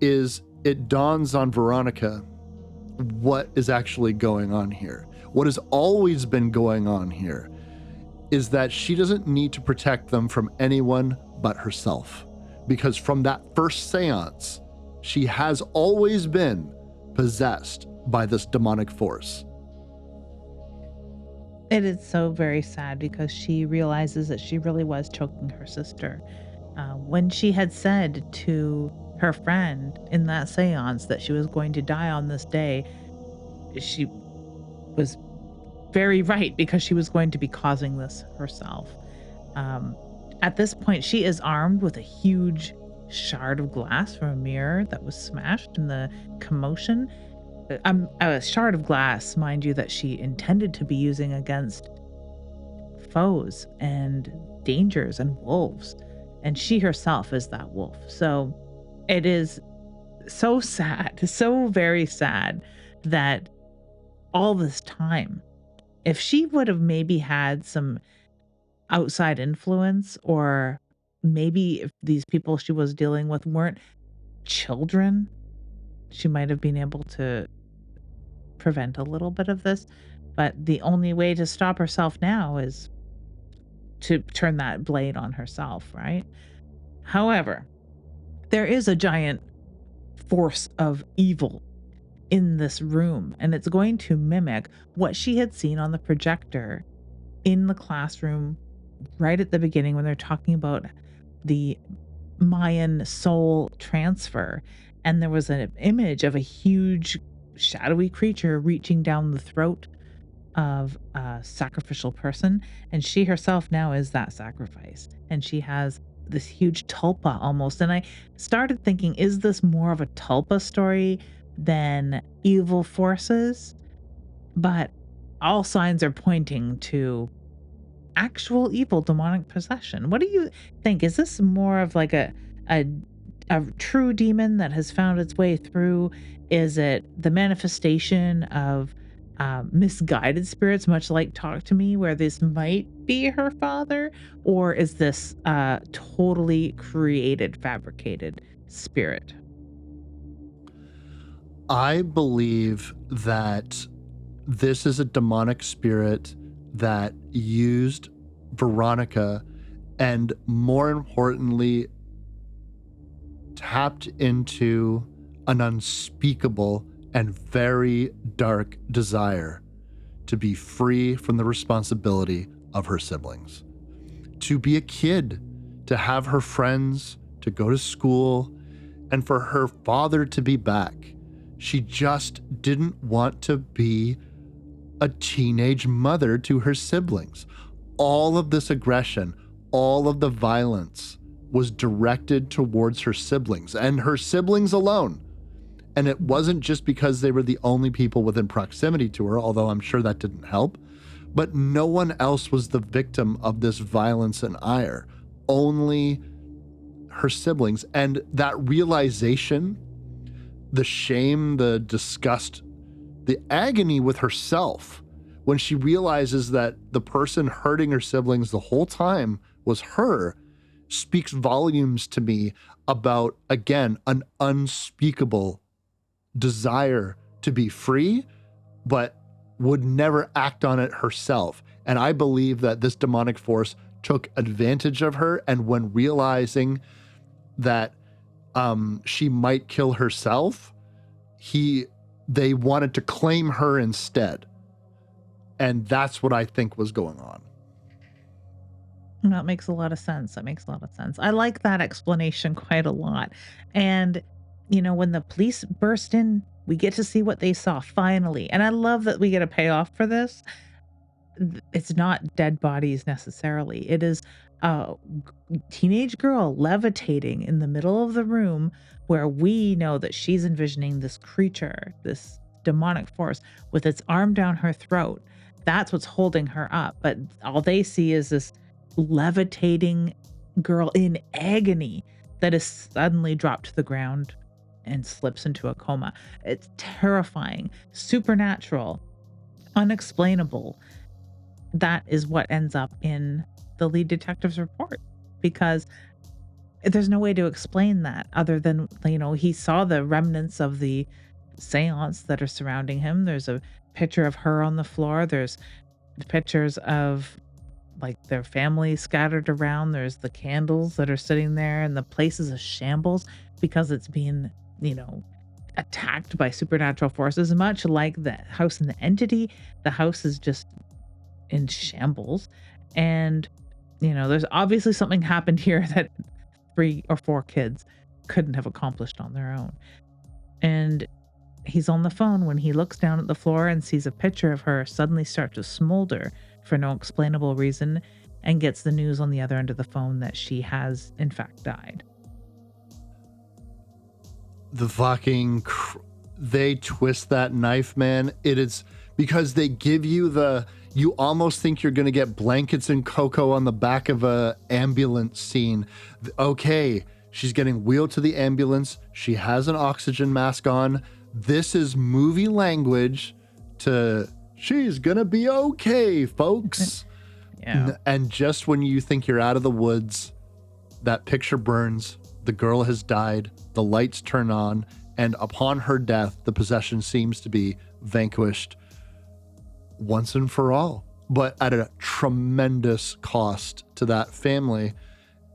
it dawns on Veronica what is actually going on here. What has always been going on here is that she doesn't need to protect them from anyone but herself. Because from that first seance, she has always been possessed by this demonic force. It is so very sad because she realizes that she really was choking her sister. When she had said to her friend in that seance that she was going to die on this day, she was very right because she was going to be causing this herself. Um, at this point, she is armed with a huge shard of glass from a mirror that was smashed in the commotion. A shard of glass, mind you, that she intended to be using against foes and dangers and wolves. And she herself is that wolf. So it is so sad, so very sad that all this time, if she would have maybe had some outside influence, or maybe if these people she was dealing with weren't children, she might have been able to prevent a little bit of this. But the only way to stop herself now is to turn that blade on herself, right? However, there is a giant force of evil in this room, and it's going to mimic what she had seen on the projector in the classroom right at the beginning when they're talking about the Mayan soul transfer. And there was an image of a huge shadowy creature reaching down the throat of a sacrificial person. And she herself now is that sacrifice. And she has this huge tulpa almost. And I started thinking, is this more of a tulpa story than evil forces? But all signs are pointing to actual evil demonic possession. What do you think? Is this more of like a a true demon that has found its way through? Is it the manifestation of misguided spirits, much like Talk to Me, where this might be her father? Or is this totally created, fabricated spirit? I believe that this is a demonic spirit that used Veronica and, more importantly, tapped into an unspeakable and very dark desire to be free from the responsibility of her siblings, to be a kid, to have her friends, to go to school, and for her father to be back. She just didn't want to be a teenage mother to her siblings. All of this aggression, all of the violence was directed towards her siblings and her siblings alone. And it wasn't just because they were the only people within proximity to her, although I'm sure that didn't help, but no one else was the victim of this violence and ire, only her siblings. And that realization, the shame, the disgust, the agony with herself, when she realizes that the person hurting her siblings the whole time was her, speaks volumes to me about, again, an unspeakable desire to be free, but would never act on it herself. And I believe that this demonic force took advantage of her, and when realizing that she might kill herself, they wanted to claim her instead. And that's what I think was going on. That makes a lot of sense. That makes a lot of sense. I like that explanation quite a lot. And, when the police burst in, we get to see what they saw finally. And I love that we get a payoff for this. It's not dead bodies necessarily. It is a teenage girl levitating in the middle of the room where we know that she's envisioning this creature, this demonic force with its arm down her throat. That's what's holding her up. But all they see is this levitating girl in agony that is suddenly dropped to the ground and slips into a coma. It's terrifying, supernatural, unexplainable. That is what ends up in the lead detective's report, because there's no way to explain that other than, he saw the remnants of the seance that are surrounding him. There's a picture of her on the floor. There's pictures of like their family scattered around. There's the candles that are sitting there, and the place is a shambles because it's being, attacked by supernatural forces. Much like the house in the entity, the house is just in shambles. And, there's obviously something happened here that 3 or 4 kids couldn't have accomplished on their own. And he's on the phone when he looks down at the floor and sees a picture of her suddenly start to smolder for no explainable reason, and gets the news on the other end of the phone that she has, in fact, died. The they twist that knife, man. It is because they give you you almost think you're going to get blankets and cocoa on the back of a ambulance scene. Okay, she's getting wheeled to the ambulance. She has an oxygen mask on. This is movie language to she's going to be okay, folks. Yeah. And just when you think you're out of the woods, that picture burns. The girl has died. The lights turn on. And upon her death, the possession seems to be vanquished once and for all, but at a tremendous cost to that family.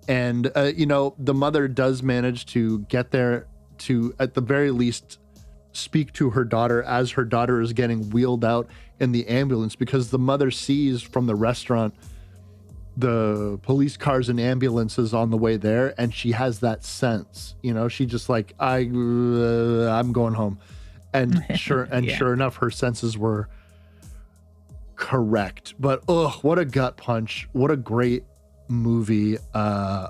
And, the mother does manage to get there to, at the very least, speak to her daughter as her daughter is getting wheeled out in the ambulance, because the mother sees from the restaurant the police cars and ambulances on the way there, and she has that sense, she just like, I'm going home. And sure enough, her senses were correct. But what a gut punch. What a great movie. I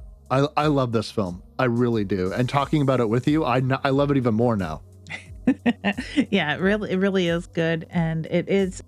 love this film. I really do. And talking about it with you, I love it even more now. Yeah, it really is good. And it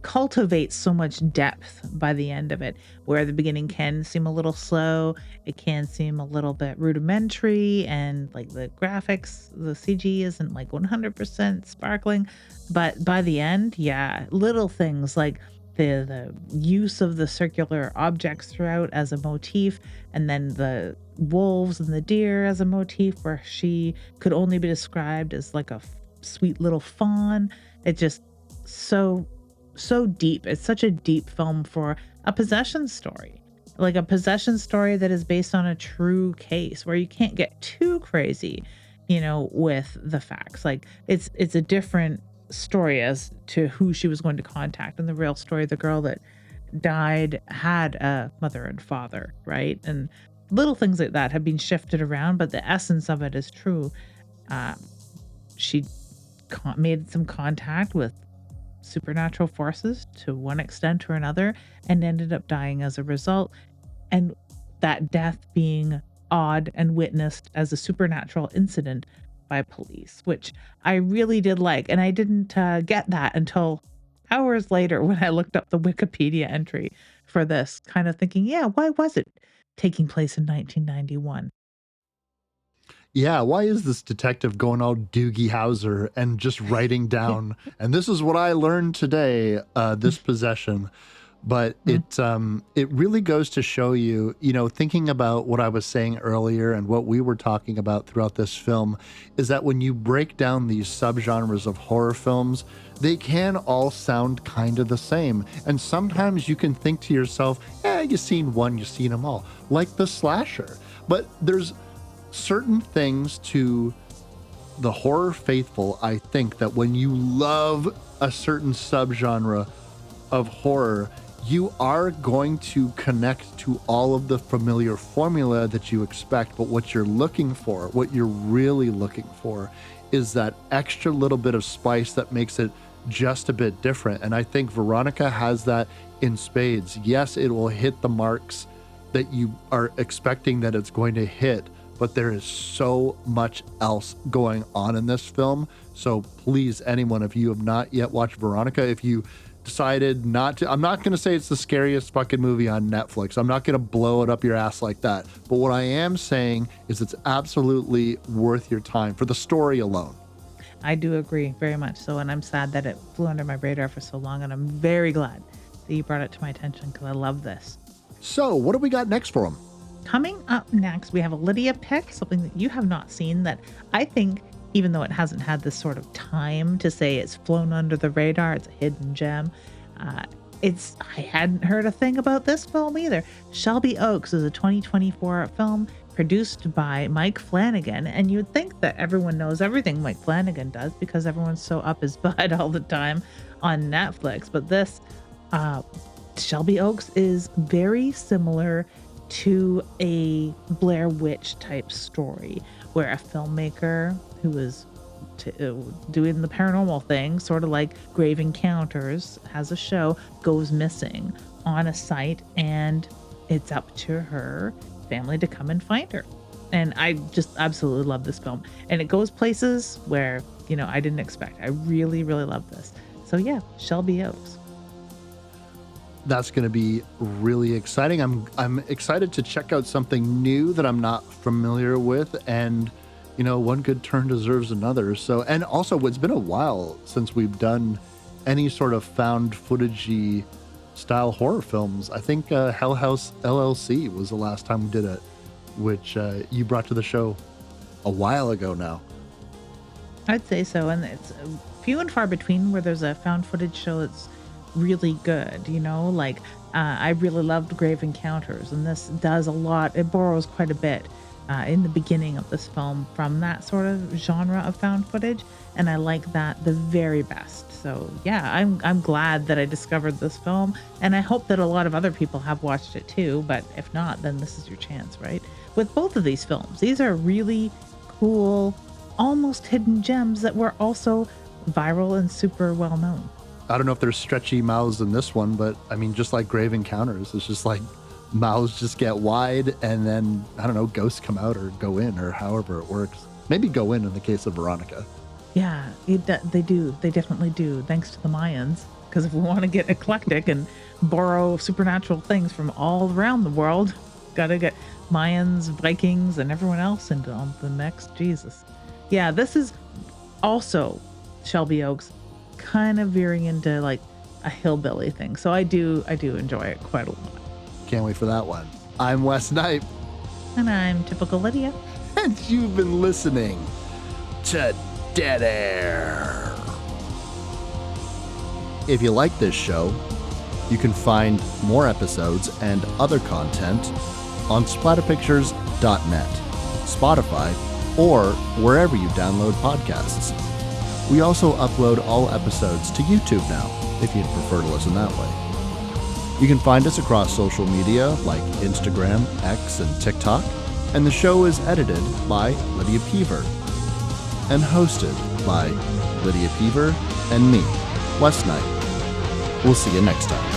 cultivates so much depth by the end of it, where the beginning can seem a little slow, it can seem a little bit rudimentary, and like the graphics, the CG isn't like 100% sparkling, but by the end, yeah, little things like the use of the circular objects throughout as a motif, and then the wolves and the deer as a motif, where she could only be described as like a sweet little fawn. It just so deep. It's such a deep film for a possession story. Like a possession story that is based on a true case, where you can't get too crazy, with the facts. Like it's a different story as to who she was going to contact. In the real story, the girl that died had a mother and father, right? And little things like that have been shifted around, but the essence of it is true. She made some contact with supernatural forces to one extent or another, and ended up dying as a result. And that death being odd and witnessed as a supernatural incident by police, which I really did like. And I didn't get that until hours later when I looked up the Wikipedia entry for this, kind of thinking, yeah, why was it taking place in 1991? Yeah, why is this detective going all Doogie Howser and just writing down, and this is what I learned today, this possession. But it really goes to show you, thinking about what I was saying earlier and what we were talking about throughout this film, is that when you break down these subgenres of horror films, they can all sound kind of the same. And sometimes you can think to yourself, you've seen one, you've seen them all, like the slasher. But there's certain things to the horror faithful, I think, that when you love a certain subgenre of horror, you are going to connect to all of the familiar formula that you expect. But what you're looking for, what you're really looking for, is that extra little bit of spice that makes it just a bit different. And I think Veronica has that in spades. Yes, it will hit the marks that you are expecting that it's going to hit, but there is so much else going on in this film. So please, anyone, if you have not yet watched Veronica, if you decided not to, I'm not going to say it's the scariest fucking movie on Netflix. I'm not going to blow it up your ass like that. But what I am saying is it's absolutely worth your time for the story alone. I do agree very much so. And I'm sad that it flew under my radar for so long. And I'm very glad that you brought it to my attention, because I love this. So what do we got next for them? Coming up next, we have a Lydia pick, something that you have not seen, that I think, even though it hasn't had this sort of time to say it's flown under the radar, it's a hidden gem. I hadn't heard a thing about this film either. Shelby Oaks is a 2024 film produced by Mike Flanagan, and you would think that everyone knows everything Mike Flanagan does because everyone's so up his butt all the time on Netflix. But this uh, Shelby Oaks is very similar to a Blair Witch type story where a filmmaker who is doing the paranormal thing, sort of like Grave Encounters, has a show, goes missing on a site, and it's up to her family to come and find her. And I just absolutely love this film. And it goes places where, I didn't expect. I really, really love this. So yeah, Shelby Oaks. That's going to be really exciting. I'm excited to check out something new that I'm not familiar with, and one good turn deserves another. So, and also, it's been a while since we've done any sort of found footagey style horror films. I think Hell House LLC was the last time we did it, which you brought to the show a while ago now. I'd say so, and it's few and far between where there's a found footage show that's really good. Like I really loved Grave Encounters, and this does a lot. It borrows quite a bit in the beginning of this film from that sort of genre of found footage, and I like that the very best. So yeah, I'm glad that I discovered this film, and I hope that a lot of other people have watched it too, but if not, then this is your chance, right? With both of these films, these are really cool, almost hidden gems that were also viral and super well known. I don't know if there's stretchy mouths in this one, but I mean, just like Grave Encounters, it's just like mouths just get wide, and then, I don't know, ghosts come out or go in, or however it works. Maybe go in the case of Veronica. Yeah, they do. They definitely do, thanks to the Mayans. Because if we want to get eclectic and borrow supernatural things from all around the world, got to get Mayans, Vikings, and everyone else into the mix. Jesus. Yeah, this is also Shelby Oaks, kind of veering into like a hillbilly thing. So I do enjoy it quite a lot. Can't wait for that one. I'm Wes Knipe. And I'm Typical Lydia. And you've been listening to Dead Air. If you like this show, you can find more episodes and other content on splatterpictures.net, Spotify, or wherever you download podcasts. We also upload all episodes to YouTube now, if you'd prefer to listen that way. You can find us across social media like Instagram, X, and TikTok, and the show is edited by Lydia Peever and hosted by Lydia Peever and me, Wes Knipe. We'll see you next time.